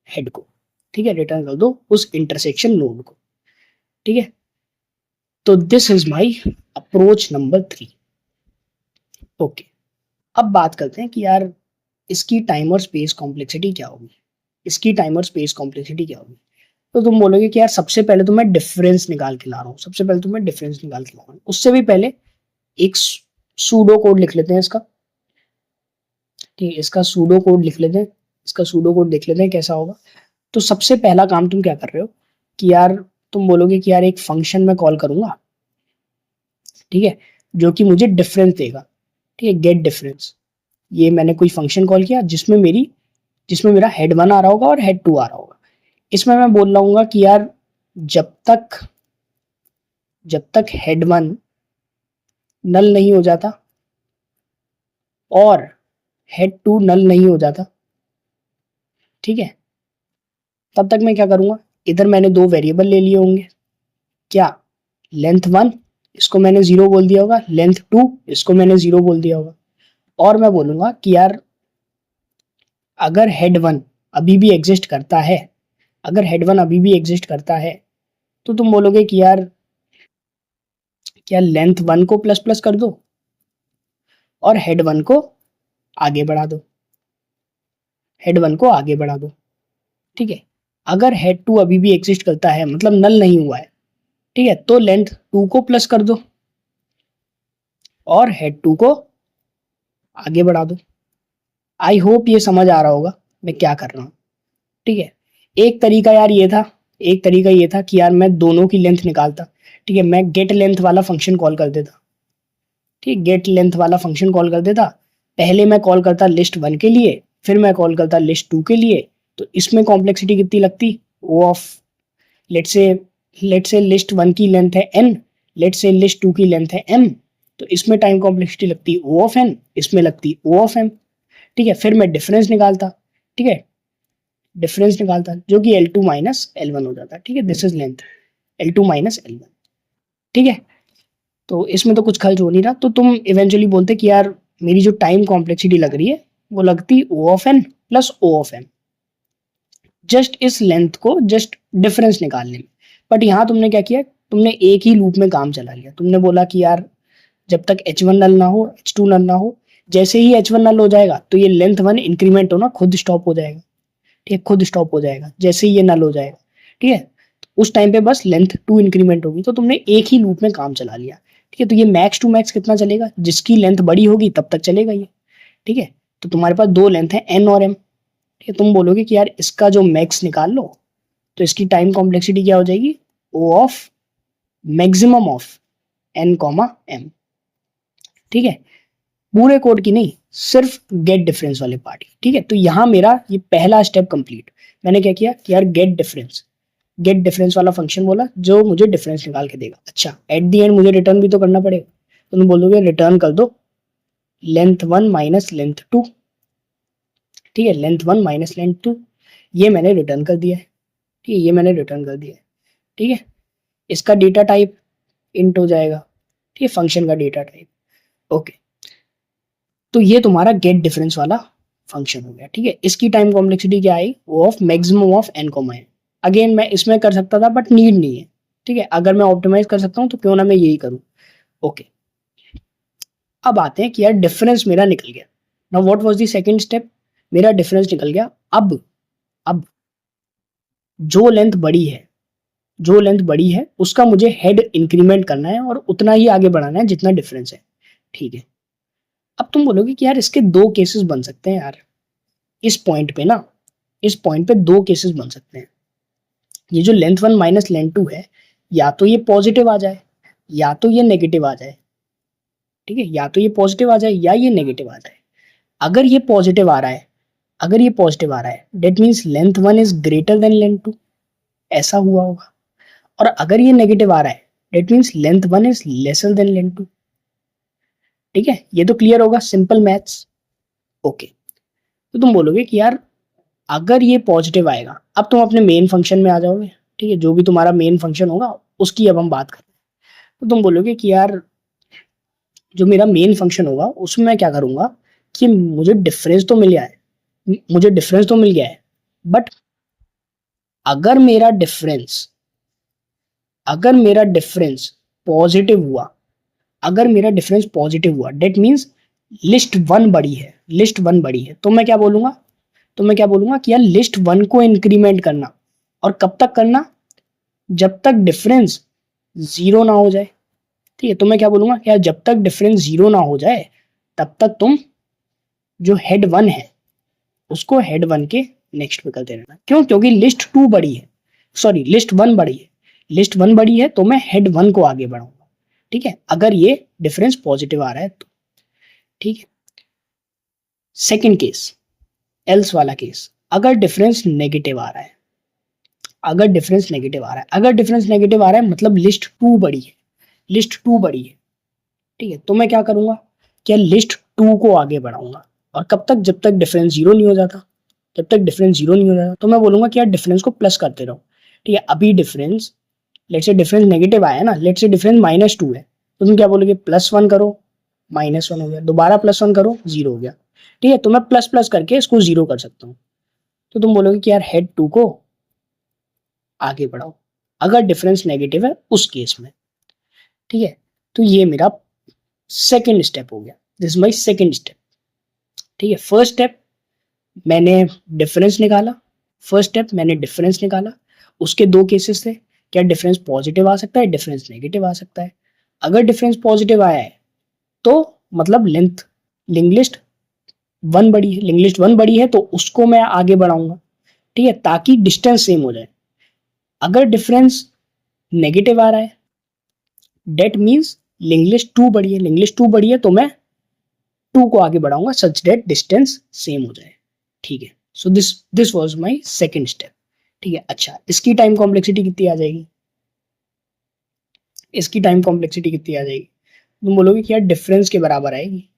हेड को, ठीक है, रिटर्न कर दो उस इंटरसेक्शन नोड को, ठीक है। तो this is my approach number 3। Okay, अब बात करते हैं कि यार इसकी टाइम और स्पेस कॉम्प्लेक्सिटी क्या होगी, तो तुम बोलोगे कि यार सबसे पहले तो मैं डिफरेंस निकाल के ला रहा हूँ, उससे भी पहले एक सूडो कोड लिख लेते हैं इसका, ठीक है, इसका सूडो कोड देख लेते हैं कैसा होगा। तो सबसे पहला काम तुम क्या कर रहे हो कि यार तुम बोलोगे कि यार एक फंक्शन में कॉल करूंगा, ठीक है, जो कि मुझे डिफरेंस देगा, ठीक है, गेट डिफरेंस। ये मैंने कोई फंक्शन कॉल किया जिसमें मेरा हेड 1 आ रहा होगा और हेड 2 आ रहा होगा। इसमें मैं बोल रहा हूँ कि यार जब तक हेड 1 नल नहीं हो जाता और हेड 2 नल नहीं हो जाता, ठीक है, तब तक मैं क्या करूंगा, इधर मैंने 2 वेरिएबल ले लिए होंगे, क्या? लेंथ 1 इसको मैंने 0 बोल दिया होगा, लेंथ 2 इसको मैंने 0 बोल दिया होगा, और मैं बोलूंगा कि यार अगर हेड 1 अभी भी एग्जिस्ट करता है, तो तुम बोलोगे कि यार क्या लेंथ 1 को प्लस प्लस कर दो और हेड 1 को आगे बढ़ा दो, ठीक है। अगर हेड 2 अभी भी एग्जिस्ट करता है, मतलब नल नहीं हुआ है, ठीक है, तो लेंथ 2 को प्लस कर दो और हेड 2 को आगे बढ़ा दो। आई होप ये समझ आ रहा होगा मैं क्या कर रहा हूँ, ठीक है। एक तरीका ये था कि यार मैं दोनों की लेंथ निकालता, ठीक है, मैं गेट लेंथ वाला फंक्शन कॉल कर देता, ठीक, गेट लेंथ वाला फंक्शन कॉल कर देता। पहले मैं कॉल करता लिस्ट 1 के लिए, फिर मैं कॉल करता लिस्ट 2 के लिए। तो इसमें कॉम्प्लेक्सिटी कितनी लगती? ओ ऑफ लेट से लिस्ट 1 की लेंथ है n, लेट से लिस्ट 2 की लेंथ है m, तो इसमें टाइम कॉम्प्लेक्सिटी लगती O ऑफ n, इसमें लगती O ऑफ m, ठीक है। फिर मैं डिफरेंस निकालता, ठीक है, जो कि L2 माइनस L1 हो जाता, ठीक है, this is length L2 minus L1, ठीक है। तो इसमें तो कुछ खर्च हो नहीं रहा, तो तुम इवेंचुअली बोलते कि यार मेरी जो टाइम कॉम्प्लेक्सिटी लग रही है वो लगती O of n plus O of m, just इस लेंथ को जस्ट डिफरेंस निकालने में। बट यहाँ तुमने क्या किया, तुमने एक ही लूप में काम चला लिया। तुमने बोला कि यार जब तक H1 नल ना हो, H2 नल ना हो, जैसे ही H1 नल हो जाएगा तो ये लेंथ 1 इंक्रीमेंट होना खुद स्टॉप हो जाएगा, ठीक है, जैसे ही ये नल हो जाएगा, ठीक है। उस टाइम पे बस लेंथ 2 इंक्रीमेंट होगी, तो तुमने एक ही लूप में काम चला लिया। ठीक है, तो ये मैक्स टू मैक्स कितना चलेगा, जिसकी लेंथ बड़ी होगी तब तक चलेगा ये। ठीक है, तो तुम्हारे पास दो लेंथ है n और m। ठीक है, तुम बोलोगे कि यार इसका जो मैक्स निकाल लो, तो इसकी टाइम कॉम्प्लेक्सिटी क्या हो जाएगी, O of maximum of n comma m। ठीक है, पूरे कोड की नहीं, सिर्फ गेट डिफरेंस वाले पार्ट की। ठीक है, तो यहाँ मेरा ये पहला स्टेप कंप्लीट। मैंने क्या किया कि यार गेट डिफरेंस वाला फंक्शन बोला जो मुझे डिफरेंस निकाल के देगा। अच्छा, एट दी एंड मुझे रिटर्न भी तो करना पड़ेगा, तो तुम बोलोगे रिटर्न कर दो लेंथ 1 माइनस लेंथ 2। ठीक है, लेंथ 1 माइनस लेंथ 2, ये मैंने रिटर्न कर दिया है। ठीक है, ये मैंने रिटर्न कर दिया है। ठीक है, इसका डेटा टाइप इंट हो जाएगा। ठीक है, फंक्शन का डेटा टाइप। ओके, तो ये तुम्हारा गेट डिफरेंस वाला फंक्शन हो गया। ठीक है, इसकी टाइम कॉम्प्लेक्सिटी क्या आई, वो of maximum of n comma n। Again मैं इसमें कर सकता था बट नीड नहीं है। ठीक है, अगर मैं ऑप्टिमाइज कर सकता हूँ तो क्यों ना मैं यही करूँ। ओके, अब आते हैं कि यार डिफरेंस मेरा निकल गया। Now what was the second step, मेरा डिफरेंस निकल गया। अब जो लेंथ बड़ी है उसका मुझे हेड इंक्रीमेंट करना है और उतना ही आगे बढ़ाना है जितना डिफरेंस है। ठीक है, अब तुम बोलोगे कि यार इसके दो केसेस बन सकते हैं यार, इस पॉइंट पे दो केसेस बन सकते हैं। ये जो लेंथ 1 माइनस लेंथ 2 है, या तो ये पॉजिटिव आ जाए या तो ये नेगेटिव आ जाए। ठीक है, या तो ये पॉजिटिव आ जाए या ये नेगेटिव आ जाए। अगर ये पॉजिटिव आ रहा है that means length 1 is greater than length 2, ऐसा हुआ होगा। और अगर ये नेगेटिव आ रहा है that means length 1 is lesser than length 2। ठीक है, ये तो क्लियर होगा, सिंपल मैथ्स। ओके, तो तुम बोलोगे कि यार अगर ये पॉजिटिव आएगा, अब तुम अपने मेन फंक्शन में आ जाओगे। ठीक है, जो भी तुम्हारा मेन फंक्शन होगा उसकी अब हम बात करते हैं। तो तुम बोलोगे कि यार जो मेरा मेन फंक्शन होगा उसमें मैं क्या करूंगा कि मुझे डिफरेंस तो मिल गया है, बट अगर मेरा डिफरेंस पॉजिटिव हुआ दैट मीन्स लिस्ट वन बड़ी है, तो मैं क्या बोलूंगा कि यार लिस्ट वन को इंक्रीमेंट करना। और कब तक करना, जब तक डिफरेंस जीरो ना हो जाए। ठीक है, तो मैं क्या बोलूंगा कि यार जब तक डिफरेंस जीरो ना हो जाए तब तक तुम जो हेड वन है उसको हेड वन के नेक्स्ट पे करते रहना। क्यों, क्योंकि लिस्ट वन बड़ी है तो मैं हेड वन को आगे बढ़ाऊंगा। ठीक है, अगर ये डिफरेंस पॉजिटिव आ रहा है तो। ठीक है, सेकंड केस, एल्स वाला केस, अगर डिफरेंस नेगेटिव आ रहा है, मतलब लिस्ट टू बड़ी है। ठीक है, तो मैं क्या करूंगा, क्या लिस्ट टू को आगे बढ़ाऊंगा। और कब तक, जब तक डिफरेंस जीरो नहीं हो जाता। तो मैं बोलूंगा कि यार डिफरेंस को प्लस करते रहो। ठीक है, अभी डिफरेंस नेगेटिव आया ना, लेट्स से डिफरेंस -2 है, तो तुम क्या बोलोगे, +1 करो, -1 हो गया, दोबारा +1 करो, 0 हो गया। ठीक है, तो मैं प्लस प्लस करके इसको 0 कर सकता हूँ। तो तुम बोलोगे कि यार हेड 2 को आगे बढ़ाओ अगर डिफरेंस नेगेटिव है उस केस में। ठीक है, तो ये मेरा सेकंड स्टेप हो गया, this is my second step. ठीक है, फर्स्ट स्टेप मैंने डिफरेंस निकाला, उसके दो केसेस थे, क्या डिफरेंस पॉजिटिव आ सकता है, डिफरेंस नेगेटिव आ सकता है। अगर डिफरेंस पॉजिटिव आया है तो मतलब लिंक लिस्ट वन बड़ी है तो उसको मैं आगे बढ़ाऊंगा। ठीक है, ताकि डिस्टेंस सेम हो जाए। अगर डिफरेंस नेगेटिव आ रहा है that means link list two बड़ी है तो मैं 2 को आगे बढ़ाऊंगा सच डेट डिस्टेंस सेम हो जाए। ठीक है, so this was my second step. ठीक है, अच्छा इसकी टाइम कॉम्प्लेक्सिटी कितनी आ जाएगी, तुम बोलोगे कि यार डिफरेंस के बराबर आएगी,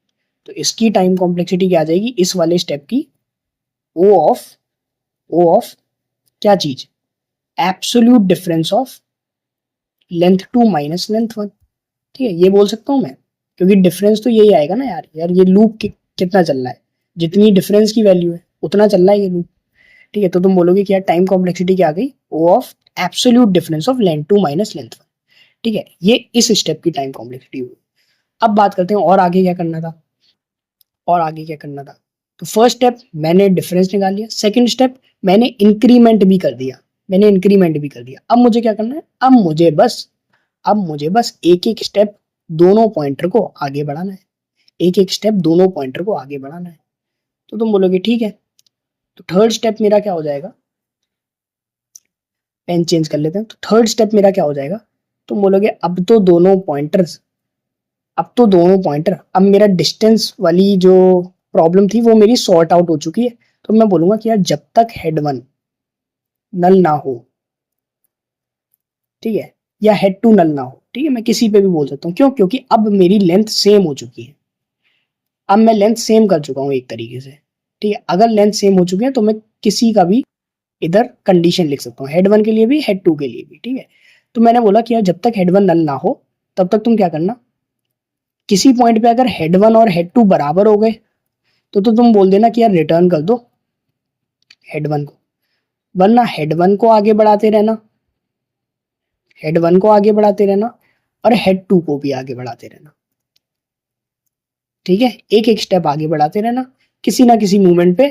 तो इसकी टाइम कॉम्प्लेक्सिटी क्या आ जाएगी, इस वाले स्टेप की ओ ऑफ क्या चीज, absolute difference of length 2 minus length 1। ठीक है, ये बोल सकता हूं मैं, क्योंकि डिफरेंस तो यही आएगा ना यार ये लूप कितना चल रहा है, जितनी डिफरेंस की वैल्यू है उतना चल रहा है ये लूप। ठीक है, तो तुम बोलोगे कि यार टाइम कॉम्प्लेक्सिटी क्या आ गई, O of absolute difference of length 2 minus length 1। ठीक है, ये इस स्टेप की टाइम कॉम्प्लेक्सिटी हुई। अब बात करते हैं और आगे क्या करना था। तो फर्स्ट स्टेप मैंने डिफरेंस निकाल लिया, सेकंड स्टेप मैंने इंक्रीमेंट भी कर दिया। मैंने इंक्रीमेंट भी कर दिया। अब मुझे क्या करना है, अब मुझे बस एक एक स्टेप दोनों पॉइंटर को आगे बढ़ाना है, एक एक स्टेप दोनों पॉइंटर को आगे बढ़ाना है। तो तुम बोलोगे ठीक है, तो थर्ड स्टेप मेरा क्या हो जाएगा, पेन चेंज कर लेते हैं। तो थर्ड स्टेप मेरा क्या हो जाएगा, तुम बोलोगे अब मेरा डिस्टेंस वाली जो प्रॉब्लम थी वो मेरी सॉर्ट आउट हो चुकी है। तो मैं बोलूंगा कि यार जब तक हेड 1 नल ना हो, ठीक है, या हेड 2 नल ना हो, ठीक है, मैं किसी पे भी बोल सकता हूँ। क्यों? क्योंकि अब मेरी लेंथ सेम हो चुकी है, अब मैं लेंथ सेम कर चुका हूँ एक तरीके से, ठीक है। अगर लेंथ सेम हो चुकी है तो मैं किसी का भी इधर कंडीशन लिख सकता हूँ, हेड 1 के लिए भी हेड 2 के लिए भी, ठीक है। तो मैंने बोला कि यार जब तक हेड 1 नल ना हो तब तक तुम क्या करना, किसी पॉइंट पे अगर हेड 1 और हेड 2 बराबर हो गए तो तुम बोल देना कि यार रिटर्न कर दो हेड 1 को, वरना हेड 1 को आगे बढ़ाते रहना, हेड 1 को आगे बढ़ाते रहना और हेड 2 को भी आगे बढ़ाते रहना, ठीक है। एक एक स्टेप आगे बढ़ाते रहना, किसी ना किसी मूवमेंट पे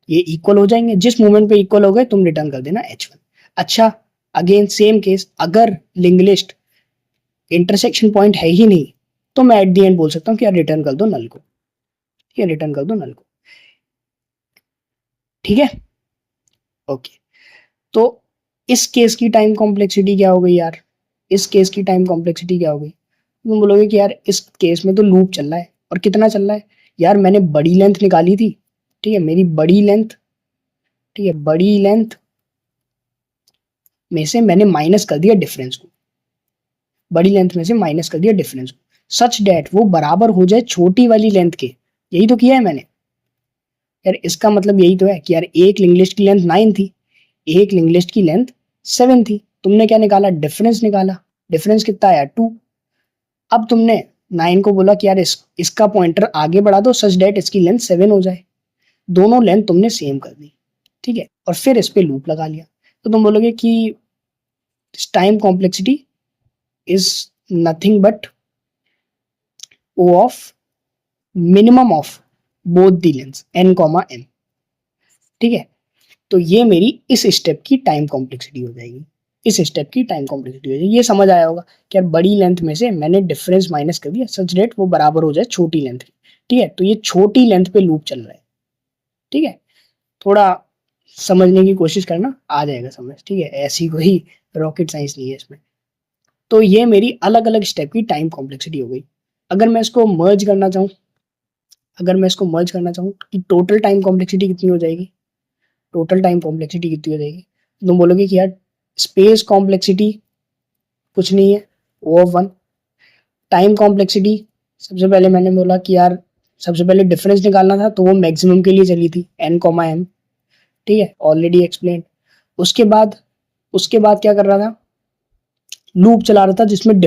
ये इक्वल हो जाएंगे, जिस मूवमेंट पे इक्वल हो गए तुम रिटर्न कर देना H1। अच्छा, अगेन सेम केस, अगर लिंक लिस्ट इंटरसेक्शन पॉइंट है ही नहीं तो मैं एट दी एंड बोल सकता हूँ कि यार रिटर्न कर दो नल को, ठीक है, रिटर्न कर दो नल को, ठीक है, ओके। तो इस केस की टाइम कॉम्प्लेक्सिटी क्या हो गई यार, इस केस की टाइम कॉम्प्लेक्सिटी क्या हो गई, तुम बोलोगे कि यार इस केस में तो लूप चल रहा है, और कितना चल रहा है यार, मैंने बड़ी लेंथ निकाली थी, ठीक है, मेरी बड़ी लेंथ, ठीक है, बड़ी लेंथ में से मैंने माइनस कर दिया डिफरेंस को, बड़ी लेंथ में से माइनस कर दिया डिफरेंस को, सच डेट वो बराबर हो जाए छोटी वाली लेंथ के। यही तो किया है मैंने यार, इसका मतलब यही तो है कि यार एक लिंक लिस्ट की लेंथ 9 थी, एक लिंक लिस्ट की लेंथ 7 थी, तुमने क्या निकाला, डिफरेंस निकाला, डिफरेंस कितना आया 2। अब तुमने 9 को बोला कि यार इसका पॉइंटर आगे बढ़ा दो सच डेट इसकी लेंथ 7 हो जाए, दोनों लेंथ तुमने सेम कर दी, ठीक है, और फिर इस पे लूप लगा लिया। तो तुम बोलोगे कि time complexity is nothing but O of minimum of both the lengths n comma m, ठीक है। तो ये मेरी इस स्टेप की टाइम कॉम्प्लेक्सिटी हो जाएगी, इस स्टेप की टाइम कॉम्प्लेक्सिटी हो जाएगी। ये समझ आया होगा कि यार बड़ी लेंथ में से मैंने डिफरेंस माइनस कर दिया सच डेट वो बराबर हो जाए छोटी लेंथ की, ठीक है। तो ये छोटी लेंथ पे लूप चल रहा है, ठीक है, थोड़ा समझने की कोशिश करना, आ जाएगा समझ, ठीक है, ऐसी कोई रॉकेट साइंस नहीं है इसमें। तो ये मेरी अलग अलग स्टेप की टाइम कॉम्प्लेक्सिटी हो गई। अगर मैं इसको मर्ज करना चाहूँ, कि टोटल टाइम कॉम्प्लेक्सिटी कितनी हो जाएगी, टोटल टाइम कॉम्प्लेक्सिटी कितनी हो जाएगी, तुम बोलोगे कि यार स्पेस कॉम्प्लेक्सिटी कुछ नहीं है O ऑफ 1, टाइम कॉम्प्लेक्सिटी सबसे पहले मैंने बोला कि यार सबसे पहले डिफरेंस निकालना था तो वो मैक्सिमम के लिए चली थी n कॉमा m, ठीक है, ऑलरेडी एक्सप्लेन। उसके बाद क्या कर रहा था, लूप चला रहा था जिसमें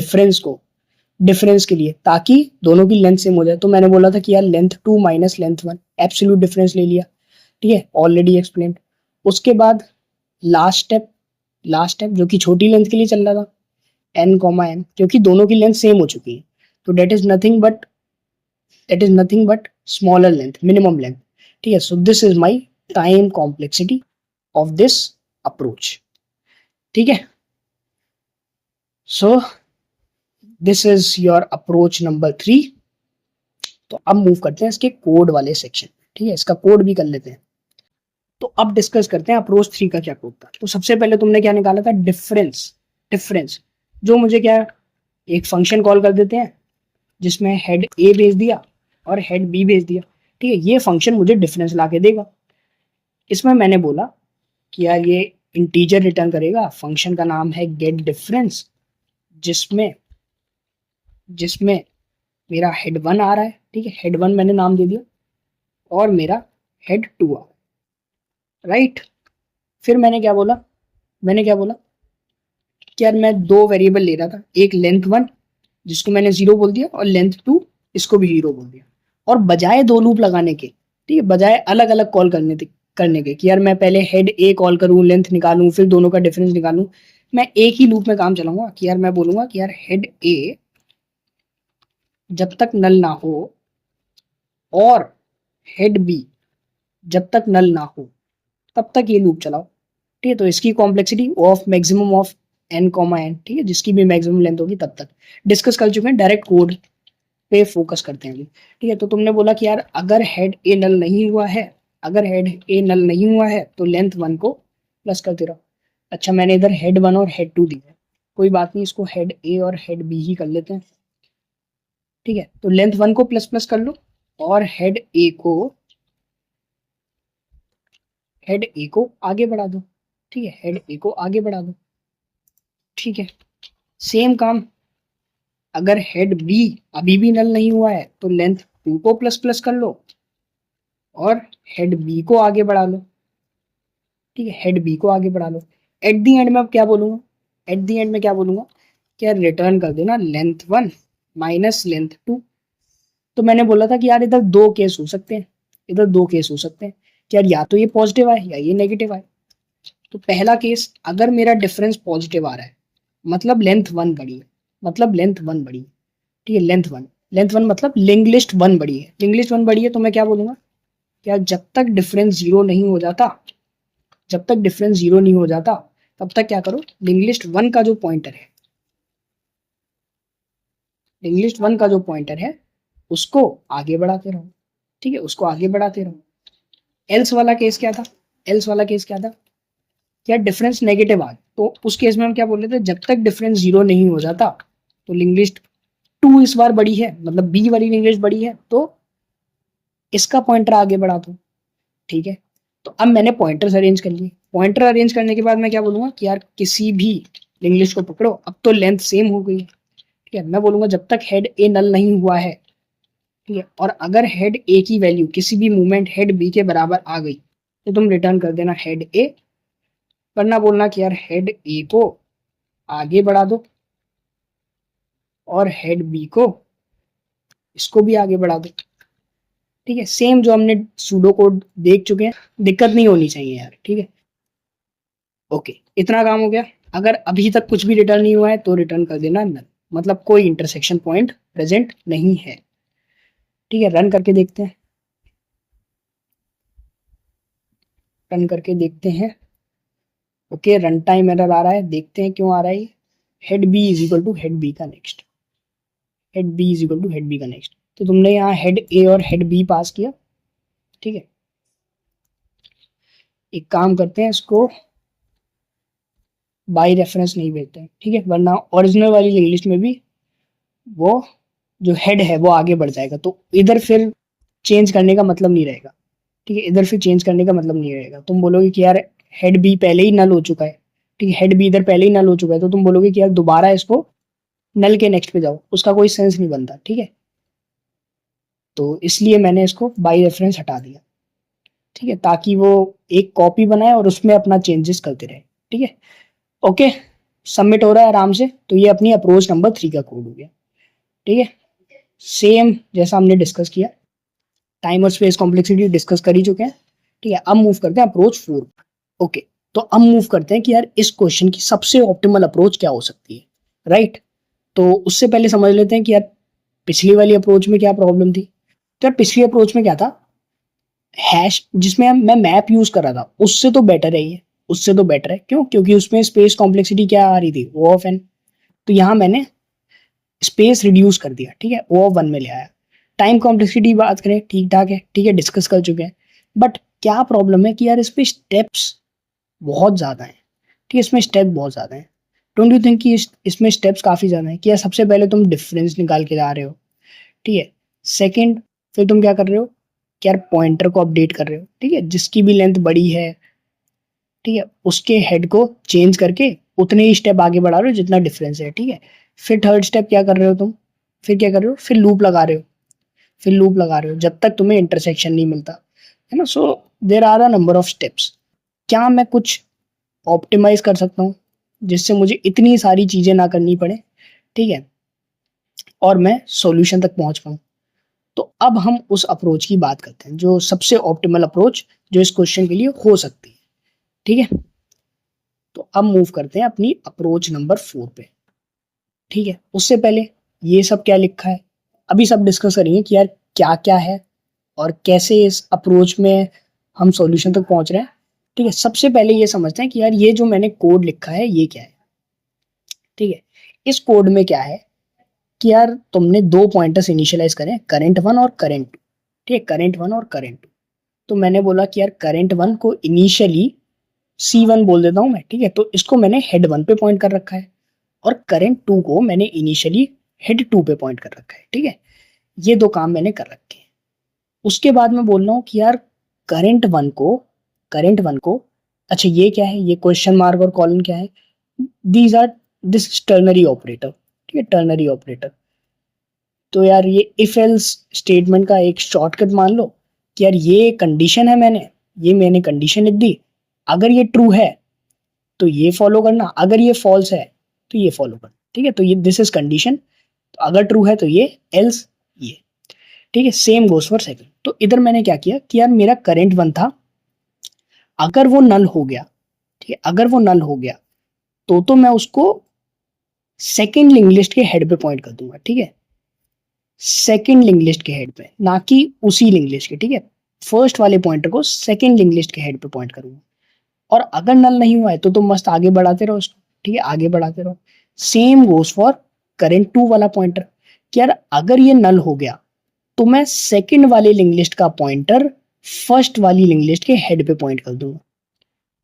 डिफरेंस के लिए, ताकि दोनों की लेंथ सेम हो जाए। तो मैंने बोला था कि यार length 2 minus length 1, absolute difference ले लिया, ठीक है, ऑलरेडी एक्सप्लेन। उसके बाद लास्ट स्टेप जो कि छोटी लेंथ के लिए चल रहा था n कॉमा m, क्योंकि दोनों की लेंथ सेम हो चुकी है, तो that is nothing but smaller length, minimum length, ठीक है। सो this is my time complexity of this approach, ठीक है। सो this is your approach number 3। तो अब मूव करते हैं इसके कोड वाले सेक्शन, ठीक है, इसका कोड भी कर लेते हैं। तो अब डिस्कस करते हैं अप्रोच 3 का क्या कोड था। तो सबसे पहले तुमने क्या निकाला था, डिफरेंस, जो मुझे क्या, एक फंक्शन कॉल कर देते हैं जिसमें हेड ए भेज दिया और हेड बी भेज दिया, ठीक है, ये फंक्शन मुझे डिफरेंस ला के देगा। इसमें मैंने बोला कि यार ये इंटीजर रिटर्न करेगा, फंक्शन का नाम है गेट डिफरेंस, जिसमें जिसमें मेरा हेड 1 आ रहा है, ठीक है, हेड 1 मैंने नाम दे दिया और मेरा हेड 2 आ रहा है, राइट। फिर मैंने क्या बोला कि यार मैं दो वेरिएबल ले रहा था, एक लेंथ 1 जिसको मैंने 0 बोल दिया और लेंथ 2 इसको भी 0 बोल दिया, और बजाय दो लूप लगाने के, ठीक है, बजाय अलग अलग कॉल करने के कि यार मैं पहले हेड ए कॉल करूं, लेंथ निकालूं, फिर दोनों का डिफरेंस निकालूं, मैं एक ही लूप में काम चलाऊंगा कि यार मैं बोलूंगा कि यार हेड ए जब तक नल ना हो और हेड बी जब तक नल ना हो तब तक ये लूप चलाओ, ठीक है, तो इसकी complexity of maximum of n comma n, ठीक है, जिसकी भी मैक्सिमम लेंथ होगी तब तक डिस्कस कर चुके हैं, डायरेक्ट कोड पे फोकस करते हैं अभी। ठीक है, तो तुमने बोला कि यार अगर हेड ए नल नहीं हुआ है, अगर हेड ए नल नहीं हुआ है तो लेंथ 1 को प्लस करते रहो। अच्छा, मैंने इधर हेड 1 और हेड 2 दिया है, कोई बात नहीं, इसको हेड ए और हेड बी ही कर लेते हैं। ठीक है, तो लेंथ 1 को प्लस प्लस कर लो और हेड ए को आगे बढ़ा दो। ठीक है, हेड ए को आगे बढ़ा दो। ठीक है, सेम काम, अगर हेड बी अभी भी नल नहीं हुआ है तो लेंथ 2 को प्लस प्लस कर लो और हेड बी को आगे बढ़ा लो। ठीक है, हेड बी को आगे बढ़ा लो। एट दी एंड में अब क्या बोलूंगा, एट दी एंड में क्या बोलूंगा, क्या रिटर्न कर देना लेंथ 1 माइनस लेंथ 2। तो मैंने बोला था कि यार इधर दो केस हो सकते हैं, इधर दो केस हो सकते हैं कि यार या तो ये पॉजिटिव आए या ये नेगेटिव आए। तो पहला केस, अगर मेरा डिफरेंस पॉजिटिव आ रहा है मतलब लेंथ 1 बड़ी है, मतलब लेंथ 1 बड़ी है। ठीक है, लेंथ वन मतलब लिंक लिस्ट 1 बड़ी है, लिंक लिस्ट 1 बड़ी है तो मैं क्या बोलूंगा, क्या जब तक डिफरेंस जीरो नहीं हो जाता, जब तक डिफरेंस जीरो नहीं हो जाता तब तक क्या करो, लिंक लिस्ट 1 का जो पॉइंटर है, लिंक लिस्ट 1 का जो पॉइंटर है उसको आगे बढ़ाते रहो। ठीक है, उसको आगे बढ़ाते रहो। एल्स वाला केस क्या था, एल्स वाला केस क्या था, क्या डिफरेंस नेगेटिव आ, तो उस केस में हम क्या बोल रहे थे, जब तक डिफरेंस जीरो नहीं हो जाता तो लिंक लिस्ट 2 इस बार बड़ी है, मतलब बी वाली लिंक लिस्ट बड़ी है तो इसका पॉइंटर आगे बढ़ा दो। ठीक है, तो अब मैंने पॉइंटर्स अरेंज कर लिए, पॉइंटर अरेंज करने के बाद मैं क्या बोलूंगा कि यार किसी भी लिंक लिस्ट को पकड़ो, अब तो लेंथ सेम हो गई। ठीक है, मैं बोलूंगा जब तक हेड ए नल नहीं हुआ है, ठीक है, और अगर हेड ए की वैल्यू किसी भी मोमेंट हेड बी के बराबर आ गई तो तुम रिटर्न कर देना हेड ए, वरना बोलना कि यार हेड ए को आगे बढ़ा दो और हेड बी को, इसको भी आगे बढ़ा दो। ठीक है, सेम जो हमने सूडो कोड देख चुके हैं, दिक्कत नहीं होनी चाहिए यार। ठीक है, ओके, इतना काम हो गया। अगर अभी तक कुछ भी रिटर्न नहीं हुआ है तो रिटर्न कर देना नल, मतलब कोई इंटरसेक्शन पॉइंट प्रेजेंट नहीं है। ठीक है, रन करके देखते हैं, रन करके देखते हैं। ओके, रन टाइम एरर आ रहा है, देखते हैं क्यों आ रहा है। Head B is equal to head B का next, head B is equal to head B का नेक्स्ट, तो तुमने यहाँ हेड ए और हेड बी पास किया। ठीक है, एक काम करते हैं, इसको बाई रेफरेंस नहीं भेजते हैं। ठीक है, वरना ओरिजिनल वाली लिंक लिस्ट में भी वो जो हेड है वो आगे बढ़ जाएगा, तो इधर फिर चेंज करने का मतलब नहीं रहेगा। ठीक है, इधर फिर चेंज करने का मतलब नहीं रहेगा। तुम बोलोगे कि यार हेड बी पहले ही नल हो चुका है, ठीक है, हेड बी इधर पहले ही नल हो चुका है, तो तुम बोलोगे कि यार दोबारा इसको नल के नेक्स्ट पे जाओ, उसका कोई सेंस नहीं बनता। ठीक है, तो इसलिए मैंने इसको बाई रेफरेंस हटा दिया। ठीक है, ताकि वो एक कॉपी बनाए और उसमें अपना चेंजेस करते रहे। ठीक है, ओके, सबमिट हो रहा है आराम से। तो ये अपनी अप्रोच नंबर 3 का कोड हो गया। ठीक है, सेम जैसा हमने डिस्कस किया, टाइम और स्पेस कॉम्प्लेक्सिटी डिस्कस कर ही चुके हैं। ठीक है, अब मूव करते हैं अप्रोच 4। ओके, तो अब मूव करते हैं कि यार इस क्वेश्चन की सबसे ऑप्टिमल अप्रोच क्या हो सकती है, राइट। तो उससे पहले समझ लेते हैं कि यार पिछली वाली अप्रोच में क्या प्रॉब्लम थी। तो यार पिछली अप्रोच में क्या था, हैश जिसमें मैं मैप यूज कर रहा था उससे तो बेटर है ये, उससे तो बेटर है। क्यों, क्योंकि उसमें स्पेस कॉम्प्लेक्सिटी क्या आ रही थी, ओ ऑफ एन। तो यहाँ मैंने स्पेस रिड्यूस कर दिया। ठीक है, ओ ऑफ 1 में ले आया। टाइम कॉम्प्लेक्सिटी बात करें, ठीक ठाक है। ठीक है, डिस्कस कर चुके हैं। बट क्या प्रॉब्लम है कि यार इस पे स्टेप्स बहुत ज़्यादा हैं। ठीक है, इसमें स्टेप बहुत ज़्यादा हैं। डोंट यू थिंक कि इसमें स्टेप्स काफ़ी ज़्यादा हैं कि यार सबसे पहले तुम डिफरेंस निकाल के ला रहे हो। ठीक है, सेकंड फिर तुम क्या कर रहे हो कि यार पॉइंटर को अपडेट कर रहे हो। ठीक है, जिसकी भी लेंथ बड़ी है, ठीक है, उसके हेड को चेंज करके उतने ही स्टेप आगे बढ़ा रहे हो जितना डिफरेंस है। ठीक है, फिर थर्ड स्टेप क्या कर रहे हो तुम, फिर क्या कर रहे हो, फिर लूप लगा रहे हो, फिर लूप लगा रहे हो जब तक तुम्हें इंटरसेक्शन नहीं मिलता है ना। So there are a number of steps. क्या मैं कुछ ऑप्टिमाइज कर सकता हूँ जिससे मुझे इतनी सारी चीज़ें ना करनी पड़े, ठीक है, और मैं सॉल्यूशन तक पहुंच पाऊँ। तो अब हम उस अप्रोच की बात करते हैं जो सबसे ऑप्टिमल अप्रोच जो इस क्वेश्चन के लिए हो सकती है। ठीक है, तो अब मूव करते हैं अपनी अप्रोच नंबर 4 पे। ठीक है, उससे पहले ये सब क्या लिखा है अभी सब डिस्कस करेंगे कि यार क्या क्या है और कैसे इस अप्रोच में हम सॉल्यूशन तक पहुंच रहे हैं। ठीक है, सबसे पहले ये समझते हैं कि यार ये जो मैंने कोड लिखा है ये क्या है। ठीक है, इस कोड में क्या है कि यार तुमने दो पॉइंटर्स इनिशियलाइज करें, करंट वन और करंट टू। ठीक है, करंट वन और करंट टू। तो मैंने बोला कि यार करंट वन को इनिशियली C1 बोल देता हूं मैं। ठीक है, तो इसको मैंने हेड वन पे पॉइंट कर रखा है, और करंट टू को मैंने इनिशियली हेड टू पे पॉइंट कर रखा है। ठीक है, ये दो काम मैंने कर रखे हैं। उसके बाद मैं बोल रहा हूँ कि यार करंट वन को करंट वन को अच्छा ये क्या है, ये क्वेश्चन मार्क और कॉलन क्या है, these are this ternary operator. ठीक है, टर्नरी ऑपरेटर। तो यार ये इफ एल्स स्टेटमेंट का एक शॉर्टकट मान लो कि यार ये कंडीशन है, मैंने कंडीशन लिख दी। अगर ये ट्रू है तो ये फॉलो करना, अगर ये फॉल्स है तो ये फॉलो करना। ठीक है, तो ये दिस इज कंडीशन। तो अगर ट्रू है तो ये, एल्स ये। ठीक है, सेम गोस फॉर सेकंड। तो इधर मैंने क्या किया कि यार मेरा करंट वन था, अगर वो नल हो गया, ठीक है, अगर वो नल हो गया तो मैं उसको सेकंड लिंक लिस्ट के हेड पे पॉइंट कर दूंगा। ठीक है, सेकंड लिंक लिस्ट के हेड पे, ना कि उसी लिंक लिस्ट के। ठीक है, फर्स्ट वाले पॉइंटर को सेकंड लिंक लिस्ट के हेड पे पॉइंट करूंगा। और अगर नल नहीं हुआ है तो तुम मस्त आगे बढ़ाते रहो इसको। ठीक है, आगे बढ़ाते रहो। Same goes for current two वाला पॉइंटर कि यार अगर ये नल हो गया तो मैं सेकंड वाले लिंक लिस्ट का पॉइंटर फर्स्ट वाली लिंक लिस्ट के हेड पे पॉइंट कर दूंगा।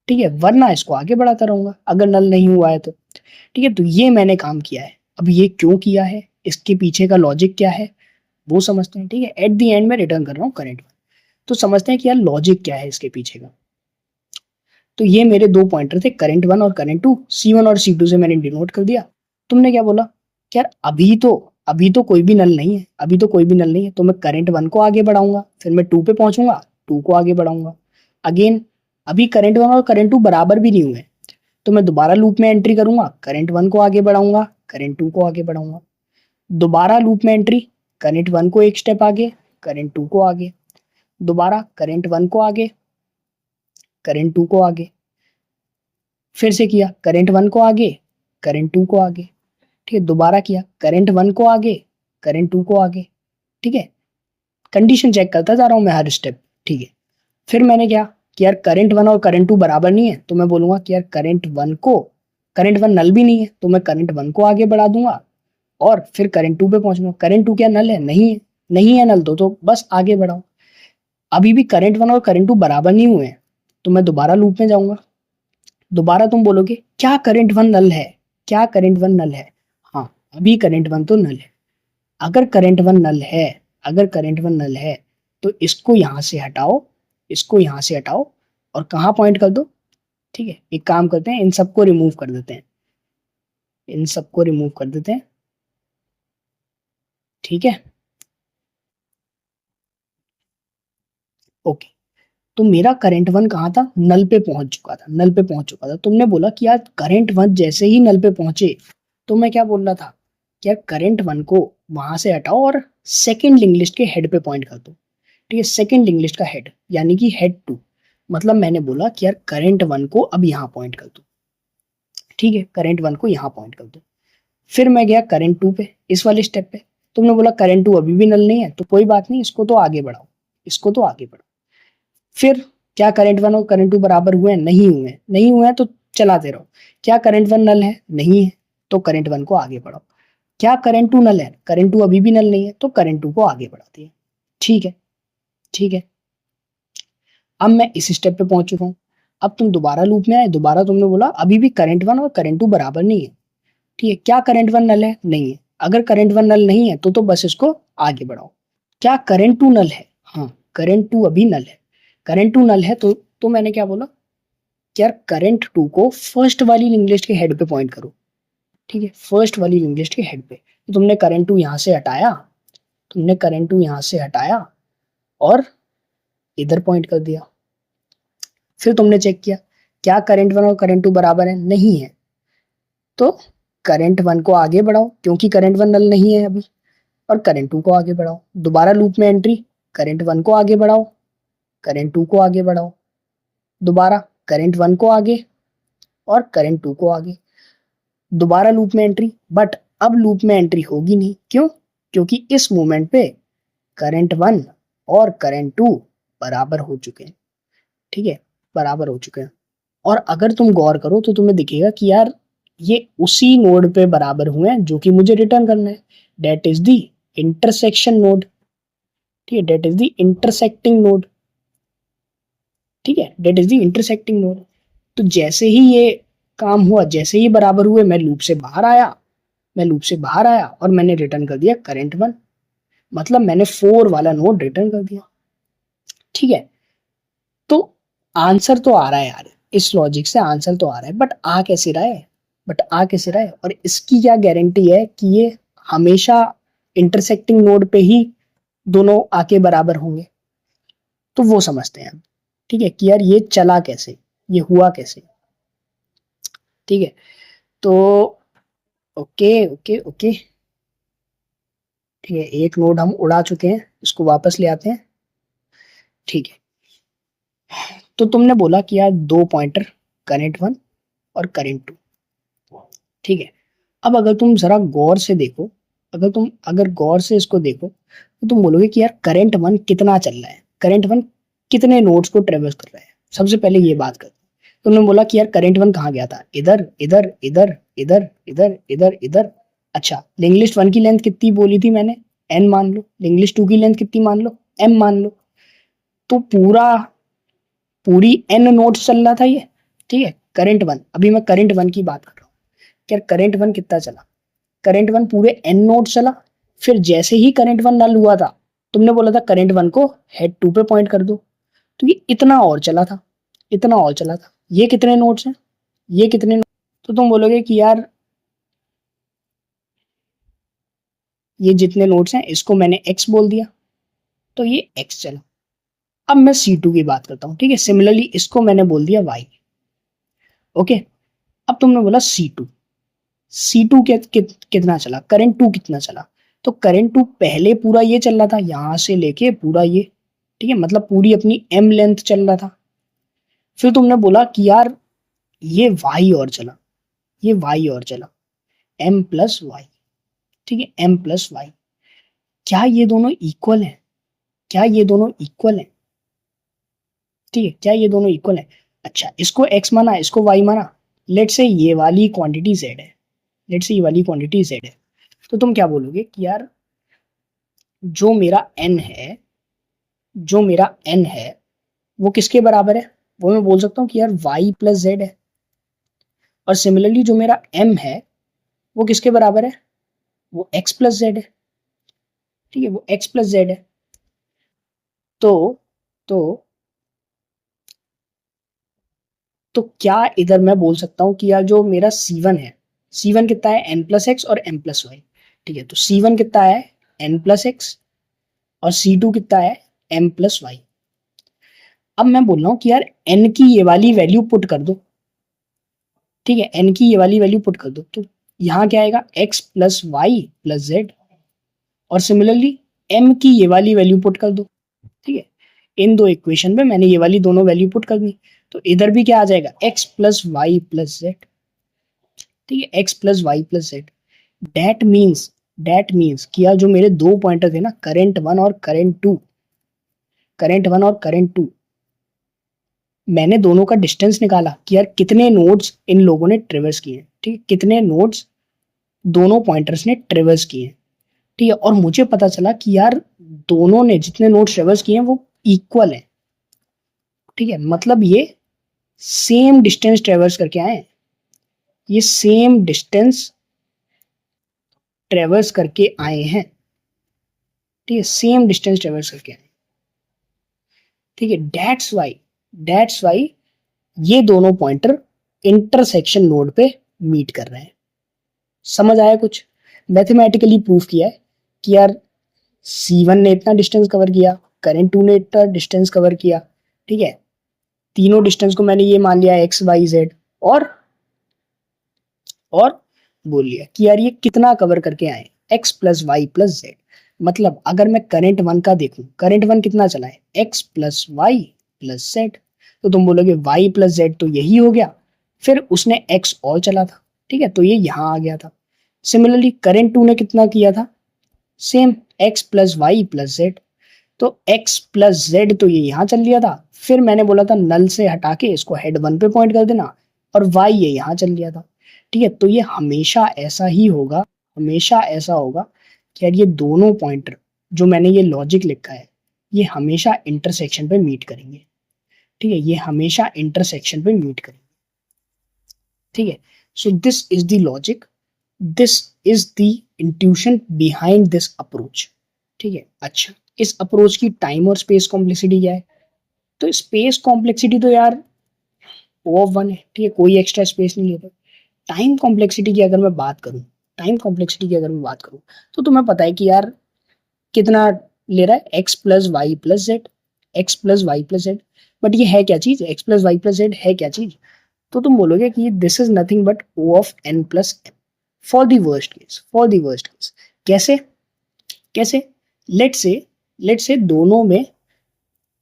ठीक है, वरना इसको आगे बढ़ाता रहूंगा अगर नल नहीं हुआ है तो। ठीक है, तो ये मैंने काम किया है। अब ये क्यों किया है, इसके पीछे का लॉजिक क्या है, वो समझते हैं। ठीक है, एट द एंड में रिटर्न कर रहा हूँ करंट। तो समझते हैं कि यार लॉजिक क्या है इसके पीछे का। तो ये मेरे दो पॉइंटर थे, करंट वन और करंट टू। C1 और C2 से मैंने डिनोट कर दिया। तुमने क्या बोला कि यार अभी तो कोई भी नल नहीं है, अभी तो कोई भी नल नहीं है, तो मैं करंट वन को आगे बढ़ाऊंगा, फिर मैं टू पे पहुंचूंगा, टू को आगे बढ़ाऊंगा। अगेन अभी करंट वन और करंट टू बराबर भी नहीं हुए, तो मैं दोबारा लूप में एंट्री करूंगा, करंट वन को आगे बढ़ाऊंगा, करंट टू को आगे बढ़ाऊंगा। दोबारा लूप में एंट्री, करंट वन को एक स्टेप आगे, करंट टू को आगे। दोबारा करंट वन को आगे, करंट टू को आगे। फिर से किया करंट वन को आगे, करंट टू को आगे। ठीक है, दोबारा किया करंट वन को आगे, करंट टू को आगे। ठीक है, कंडीशन चेक करता जा रहा हूं मैं हर स्टेप। ठीक है, फिर मैंने क्या कि यार करंट वन और करंट टू बराबर नहीं है, तो मैं बोलूंगा कि यार करंट वन नल भी नहीं है, तो मैं करंट वन को आगे बढ़ा दूंगा और फिर करंट टू पे पहुंचूंगा। करंट टू क्या नल है, नहीं है, नहीं है नल तो बस आगे बढ़ाओ। अभी भी करंट वन और करंट टू बराबर नहीं हुए हैं, तो मैं दोबारा लूप में जाऊंगा। दोबारा तुम बोलोगे क्या करंट वन नल है, क्या करंट वन नल है। हाँ, अभी करंट वन तो नल है। अगर करंट वन नल है, अगर करंट वन नल है तो इसको यहां से हटाओ, इसको यहां से हटाओ और कहाँ पॉइंट कर दो। ठीक है, एक काम करते हैं, इन सबको रिमूव कर देते हैं, इन सबको रिमूव कर देते हैं। ठीक है, ओके। तो मेरा करंट वन कहाँ था, नल पे पहुंच चुका था, नल पे पहुंच चुका था। तुमने बोला कि यार करंट वन जैसे ही नल पे पहुंचे, तो मैं क्या बोल रहा था कि यार करंट वन को वहां से हटाओ और सेकंड लिंक लिस्ट के हेड पे पॉइंट कर दो। ठीक है, सेकंड लिंक लिस्ट का हेड यानी कि हेड टू। मतलब मैंने बोला कि यार करंट वन को अब यहाँ पॉइंट कर दो। ठीक है, करंट वन को यहाँ पॉइंट कर दो। फिर मैं गया करंट टू पे, इस वाले स्टेप पे। तुमने बोला करंट टू अभी भी नल नहीं है, तो कोई बात नहीं, इसको तो आगे बढ़ाओ, इसको तो आगे बढ़ाओ। फिर क्या करंट वन और करंट टू बराबर हुए हैं, नहीं हुए हैं, नहीं हुए हैं तो चलाते रहो। क्या करंट वन नल है, नहीं है, तो करंट वन को आगे बढ़ाओ। क्या करंट टू नल है, करंट टू अभी भी नल नहीं है, तो करंट टू को आगे बढ़ाती है। ठीक है, ठीक है। अब मैं इस स्टेप पे पहुंच चुका हूं। अब तुम दोबारा लूप में आए, दोबारा तुमने बोला अभी भी करंट वन और करंट टू बराबर नहीं है। ठीक है, क्या करंट वन नल है, नहीं है। अगर करंट वन नल नहीं है तो बस इसको आगे बढ़ाओ। क्या करंट टू नल है, हाँ, करंट टू अभी नल है। करंट टू नल है तो मैंने क्या बोला कि यार करंट टू को फर्स्ट वाली लिंक लिस्ट के हेड पे पॉइंट करो। ठीक है, फर्स्ट वाली लिंक लिस्ट के हेड पे। तो तुमने करंट टू यहां से हटाया, तुमने करंट टू यहां से हटाया और इधर पॉइंट कर दिया। फिर तुमने चेक किया क्या करंट वन और करंट टू बराबर है, नहीं है, तो करंट वन को आगे बढ़ाओ क्योंकि करंट वन नल नहीं है अभी, और करंट टू को आगे बढ़ाओ। दोबारा लूप में एंट्री, करंट वन को आगे बढ़ाओ, करंट टू को आगे बढ़ाओ। दोबारा करंट वन को आगे और करंट टू को आगे। दोबारा लूप में एंट्री, बट अब लूप में एंट्री होगी नहीं, क्यों, क्योंकि इस मोमेंट पे करंट वन और करंट टू बराबर हो चुके हैं। ठीक है, बराबर हो चुके हैं। और अगर तुम गौर करो तो तुम्हें दिखेगा कि यार ये उसी नोड पे बराबर हुए हैं जो कि मुझे रिटर्न करना है, that is the intersection node. ठीक है, that is the intersecting node. ठीक है, that is the intersecting node. तो जैसे ही ये काम हुआ, जैसे ही बराबर हुए, मैं लूप से बाहर आया, और मैंने रिटर्न कर दिया करंट 1। मतलब मैंने 4 वाला नोड रिटर्न कर दिया। ठीक है, तो आंसर तो आ रहा है यार, इस लॉजिक से आंसर तो आ रहा है, बट आ कैसे रहा है, और इसकी क्या गारंटी है कि ये हमेशा इंटरसेक्टिंग नोड पे ही दोनों आके बराबर होंगे। तो वो समझते हैं हम। ठीक है, कि यार ये चला कैसे, ये हुआ कैसे। ठीक है, तो ओके ओके ओके। ठीक है, एक नोड हम उड़ा चुके हैं, इसको वापस ले आते हैं। ठीक है, तो तुमने बोला कि यार 2 पॉइंटर, करंट 1 और करंट 2। ठीक है, अब अगर तुम जरा गौर से देखो, अगर गौर से इसको देखो, तो तुम बोलोगे कि यार करंट 1 कितना चल रहा है, करंट 1 कितने नोड्स को ट्रेवर्स कर रहा है। सबसे पहले ये बात कर, तुमने बोला कि यार करंट 1 कहाँ गया था, इधर इधर इधर इधर इधर इधर इधर। अच्छा, लिंक लिस्ट 1 की लेंथ कितनी बोली थी मैंने, n मान लो। लिंक लिस्ट 2 की लेंथ कितनी मान लो, m मान लो। तो पूरी n नोड्स चल रहा था ये। ठीक है, करंट 1, अभी मैं करंट 1 की बात कर रहा हूँ। यार करंट 1 कितना चला, करंट 1 पूरे n नोड चला। फिर जैसे ही करंट 1 नल हुआ था, तुमने बोला था करंट 1 को हेड 2 पे पॉइंट कर दो। तो ये इतना और चला था, इतना और चला था। ये कितने नोड्स हैं, ये कितने नोड? तो तुम बोलोगे कि यार ये जितने नोड्स हैं इसको मैंने x बोल दिया, तो ये x चला। अब मैं C2 की बात करता हूँ। ठीक है, सिमिलरली इसको मैंने बोल दिया y। ओके, अब तुमने बोला C2 कितना चला, करंट 2 कितना चला। तो करंट 2 पहले पूरा ये चल रहा था, यहां से लेके पूरा ये। ठीक है, मतलब पूरी अपनी m लेंथ चल रहा था। फिर तुमने बोला कि यार ये y और चला, ये y और चला, m प्लस वाई। ठीक है, m प्लस वाई। क्या ये दोनों इक्वल हैं, क्या ये दोनों इक्वल हैं? ठीक है, क्या ये दोनों इक्वल हैं? अच्छा, इसको x माना, इसको y माना। लेट से ये वाली क्वांटिटी z है, लेट से ये वाली क्वांटिटी z है। तो तुम क्या बोलोगे कि यार जो मेरा n है, जो मेरा n है वो किसके बराबर है? वो मैं बोल सकता हूँ कि यार y प्लस z है। और सिमिलरली जो मेरा m है वो किसके बराबर है? वो x प्लस z है। ठीक है, वो x प्लस z है। तो तो तो क्या इधर मैं बोल सकता हूँ कि यार जो मेरा C1 है, C1 कितना है, n प्लस एक्स और m प्लस वाई। ठीक है, तो C1 कितना है, n प्लस एक्स, और C2 कितना है, m प्लस वाई। अब मैं बोल रहा हूँ कि यार n की ये वाली वैल्यू पुट कर दो। ठीक है, n की ये वाली वैल्यू पुट कर दो, तो यहाँ क्या आएगा, x plus y plus z. और सिमिलरली m की ये वाली वैल्यू पुट कर दो। ठीक है, इन दो इक्वेशन में मैंने ये वाली दोनों वैल्यू पुट कर दी, तो इधर भी क्या आ जाएगा, x plus y plus z. ठीक है, x plus y plus z. That means कि यार जो मेरे दो पॉइंटर थे ना, करंट 1 और करंट 2, मैंने दोनों का डिस्टेंस निकाला कि यार कितने नोड्स इन लोगों ने ट्रेवर्स किए हैं। ठीक है, कितने नोड्स दोनों पॉइंटर्स ने ट्रेवर्स किए हैं। ठीक है, और मुझे पता चला कि यार दोनों ने जितने नोड्स ट्रेवर्स किए हैं वो इक्वल है। ठीक है, मतलब ये सेम डिस्टेंस ट्रेवर्स करके आए हैं, ये सेम डिस्टेंस ट्रेवर्स करके आए हैं। ठीक है, सेम डिस्टेंस ट्रेवर्स करके आए। ठीक है, दैट्स वाई ये दोनों पॉइंटर इंटरसेक्शन नोड पे मीट कर रहे हैं। समझ आया कुछ? मैथमेटिकली प्रूफ किया है कि यार C1 ने इतना डिस्टेंस कवर किया, करंट 2 ने इतना डिस्टेंस कवर किया। ठीक है, तीनों डिस्टेंस को मैंने ये मान लिया x y z, और बोल लिया कि यार ये कितना कवर करके आए, x plus y plus z. मतलब अगर मैं करंट 1 का देखूं, करंट 1 कितना चला है, x plus y plus z. तो तुम बोलोगे y प्लस जेड तो यही हो गया, फिर उसने x और चला था। ठीक है, तो ये यहाँ आ गया था। सिमिलरली करंट 2 ने कितना किया था, same x plus y plus z. तो x प्लस जेड तो ये यहाँ चल लिया था, फिर मैंने बोला था नल से हटा के इसको हेड 1 पे पॉइंट कर देना, और y ये यहाँ चल लिया था। ठीक है, तो ये हमेशा ऐसा ही होगा, हमेशा ऐसा होगा कि यार ये दोनों पॉइंटर जो मैंने ये लॉजिक लिखा है ये हमेशा इंटरसेक्शन पे मीट करेंगे। ठीक है, ये हमेशा इंटरसेक्शन पे मीट करेंगे। ठीक है, सो this is the logic, this is the intuition behind this approach. ठीक है, अच्छा इस अप्रोच की टाइम और स्पेस कॉम्प्लेक्सिटी क्या है? तो स्पेस कॉम्प्लेक्सिटी तो यार O ऑफ 1 है। ठीक है, कोई एक्स्ट्रा स्पेस नहीं लेता। टाइम कॉम्प्लेक्सिटी की अगर मैं बात करूं, टाइम कॉम्प्लेक्सिटी की अगर मैं बात करूं तो तुम्हें पता है कि यार कितना ले रहा है, x plus y plus z, x plus y plus z. But ये है क्या चीज, x plus y plus z है क्या चीज? तो तुम बोलोगे कि this is nothing but O of n plus m for the worst case, for the worst case. कैसे कैसे? लेट से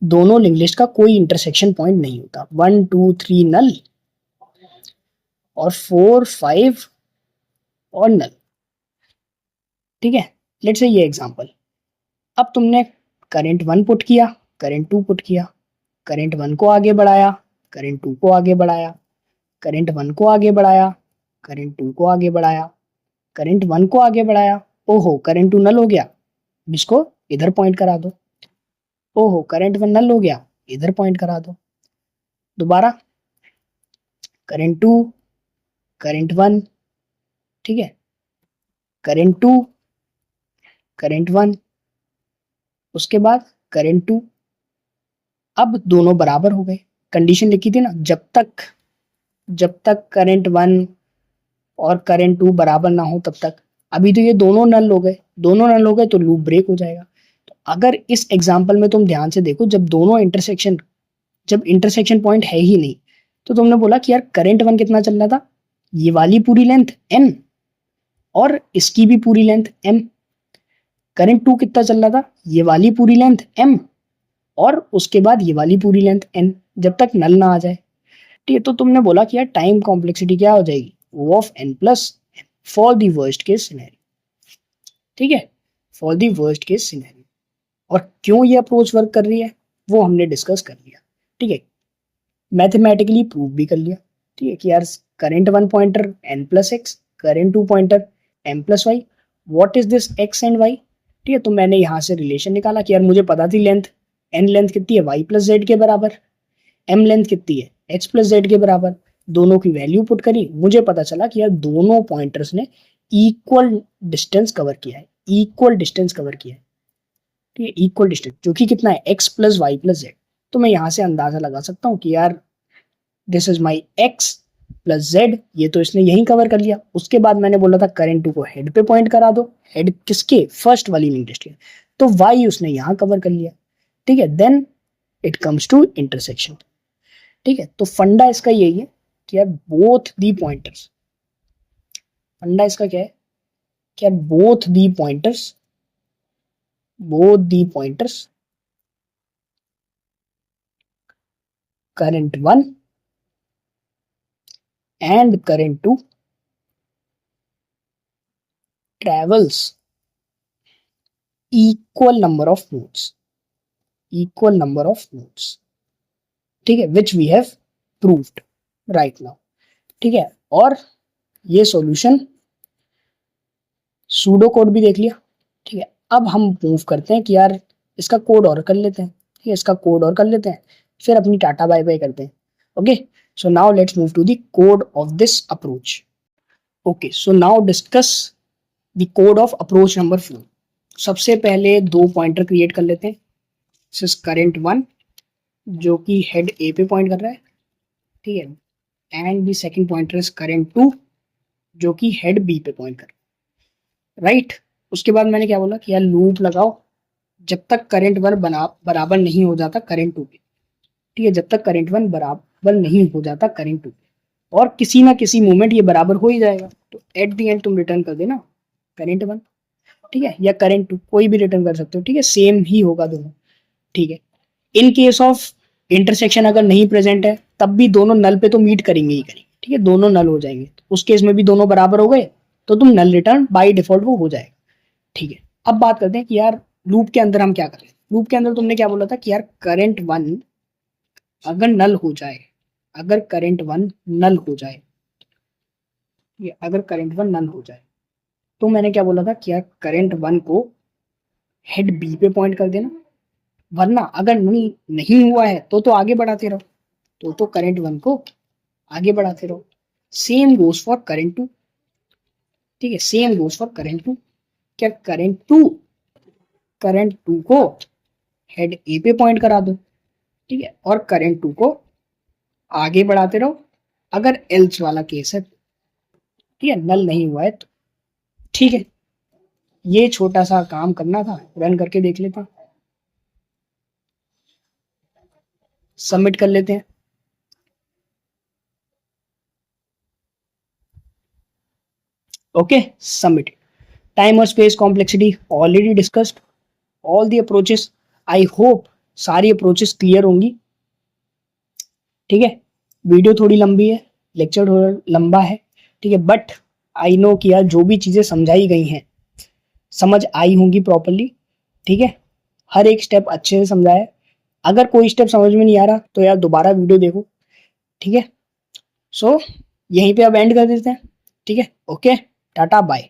दोनों लिंक लिस्ट का कोई इंटरसेक्शन पॉइंट नहीं होता, 1 2 3 नल और 4 5 और नल। ठीक है, लेट से ये एग्जांपल, अब तुमने करंट 1 पुट किया, करंट 2 पुट किया, करंट 1 को आगे बढ़ाया, करंट 2 को आगे बढ़ाया, करंट 1 को आगे बढ़ाया, करंट 2 को आगे बढ़ाया, करंट 1 को आगे बढ़ाया। ओहो करंट 2 नल हो गया, इसको इधर पॉइंट करा दो। ओहो करंट 1 नल हो गया, इधर पॉइंट करा दो। दोबारा करंट 2, करंट 1, ठीक है, करंट 2, करंट 1, उसके बाद करंट 2। अब दोनों बराबर हो गए। कंडीशन लिखी थी ना, जब तक करंट 1 और करंट 2 बराबर ना हो तब तक। अभी तो ये दोनों नल हो गए, दोनों नल हो गए तो लूप ब्रेक हो जाएगा। तो अगर इस एग्जांपल में तुम ध्यान से देखो, जब इंटरसेक्शन पॉइंट है ही नहीं, तो तुमने बोला कि यार करंट 1 कितना चल रहा था, ये वाली पूरी लेंथ n और इसकी भी पूरी लेंथ m। करंट 2 कितना चल रहा था, ये वाली पूरी लेंथ m और उसके बाद ये वाली पूरी लेंथ n, जब तक नल ना आ जाए। ठीक है, तो तुमने बोला कि यार टाइम कॉम्प्लेक्सिटी क्या हो जाएगी, O of n plus for the worst case scenario. ठीक है, for the worst case scenario. और क्यों ये अप्रोच वर्क कर रही है वो हमने डिस्कस कर लिया। ठीक है, मैथमेटिकली प्रूव भी कर लिया। ठीक है कि यार current 1 pointer n plus x, current 2 pointer m plus y, what is this x and y। ठीक है, तो मैंने यहाँ से रिलेशन निकाला कि यार मुझे पता थी लेंथ n लेंथ कितनी है y प्लस जेड के बराबर, m लेंथ कितनी है x प्लस जेड के बराबर। दोनों की वैल्यू पुट करी, मुझे पता चला कि यार दोनों पॉइंटर्स ने इक्वल डिस्टेंस कवर किया है, इक्वल डिस्टेंस कवर किया है। ठीक है, इक्वल डिस्टेंस जो कि कितना है, x plus y plus z. तो मैं यहाँ से अंदाजा लगा सकता हूँ कि यार this is my x plus Z, ये तो इसने यही कवर कर लिया। उसके बाद मैंने बोला था करंट 2 को हेड पे पॉइंट करा दो, हेड किसके, फर्स्ट वाली लिंक लिस्ट के, तो y उसने यहाँ कवर कर लिया। ठीक है, then it comes to intersection. ठीक है, तो फंडा इसका यही है कि यार बोथ दी पॉइंटर्स, फंडा इसका क्या है कि यार both the pointers current 1 and current 2 travels equal number of nodes, ठीक है, which we have proved right now। ठीक है, और ये सॉल्यूशन सूडो कोड भी देख लिया। ठीक है, अब हम मूव करते हैं कि यार इसका कोड और कर लेते हैं। ठीक है, इसका कोड और कर लेते हैं, फिर अपनी टाटा बाय बाय करते हैं। Okay, so now let's move to the code of this approach। okay, so now discuss the code of approach number 4। सबसे पहले दो पॉइंटर क्रिएट कर लेते हैं। दिस इज करंट 1 जो कि हेड ए पे पॉइंट कर रहा है, ठीक है, and the second pointer is current 2 जो कि हेड बी पे पॉइंट कर रहा है, राइट। उसके बाद मैंने क्या बोला कि यार लूप लगाओ जब तक करंट 1 बराबर नहीं हो जाता करंट 2 पे। ठीक है, जब तक करंट 1 बराबर नहीं हो जाता करंट 2 पे, और किसी ना किसी मोमेंट ये बराबर हो ही जाएगा, तो एट द एंड तुम रिटर्न कर देना करंट 1। ठीक है, या करंट 2 कोई भी रिटर्न कर सकते हो। ठीक है, सेम ही होगा दोनों। ठीक है, इन केस ऑफ इंटरसेक्शन अगर नहीं प्रेजेंट है तब भी दोनों नल पे तो मीट करेंगे ही करेंगे। ठीक है, दोनों नल हो जाएंगे, तो उस केस में भी दोनों बराबर हो गए तो तुम नल रिटर्न बाय डिफॉल्ट वो हो जाएगा। ठीक है, अब बात करते हैं कि यार लूप के अंदर हम क्या करें। लूप के अंदर तुमने क्या बोला था कि यार करंट वन अगर नल हो जाए, अगर करंट वन नल हो जाए, ये अगर करंट वन नल हो जाए, तो मैंने क्या बोला था कि यार करंट वन को हेड बी पे पॉइंट कर देना, वरना अगर नहीं हुआ है तो आगे बढ़ाते रहो, तो करंट वन को आगे बढ़ाते रहो। Same goes for current two, ठीक है, same goes for current two. क्या करंट टू को हेड ए पे पॉइंट करा दो, ठीक है, और करंट टू को आगे बढ़ाते रहो अगर एल्स वाला केस है, ठीक है, नल नहीं हुआ है तो। ठीक है, ये छोटा सा काम करना था, रन करके देख लेते हैं, सबमिट कर लेते हैं। Okay, submit. टाइम और space complexity already discussed, all the approaches, I hope सारी अप्रोचेस क्लियर होंगी। ठीक है, वीडियो थोड़ी लंबी है, लेक्चर थोड़ा लंबा है, ठीक है, बट आई नो कि यार जो भी चीज़ें समझाई गई हैं समझ आई होंगी प्रॉपरली। ठीक है, हर एक स्टेप अच्छे से समझाया है। अगर कोई स्टेप समझ में नहीं आ रहा तो यार दोबारा वीडियो देखो। ठीक है, सो यहीं पे अब एंड कर देते हैं। ठीक है, ओके, टाटा बाय।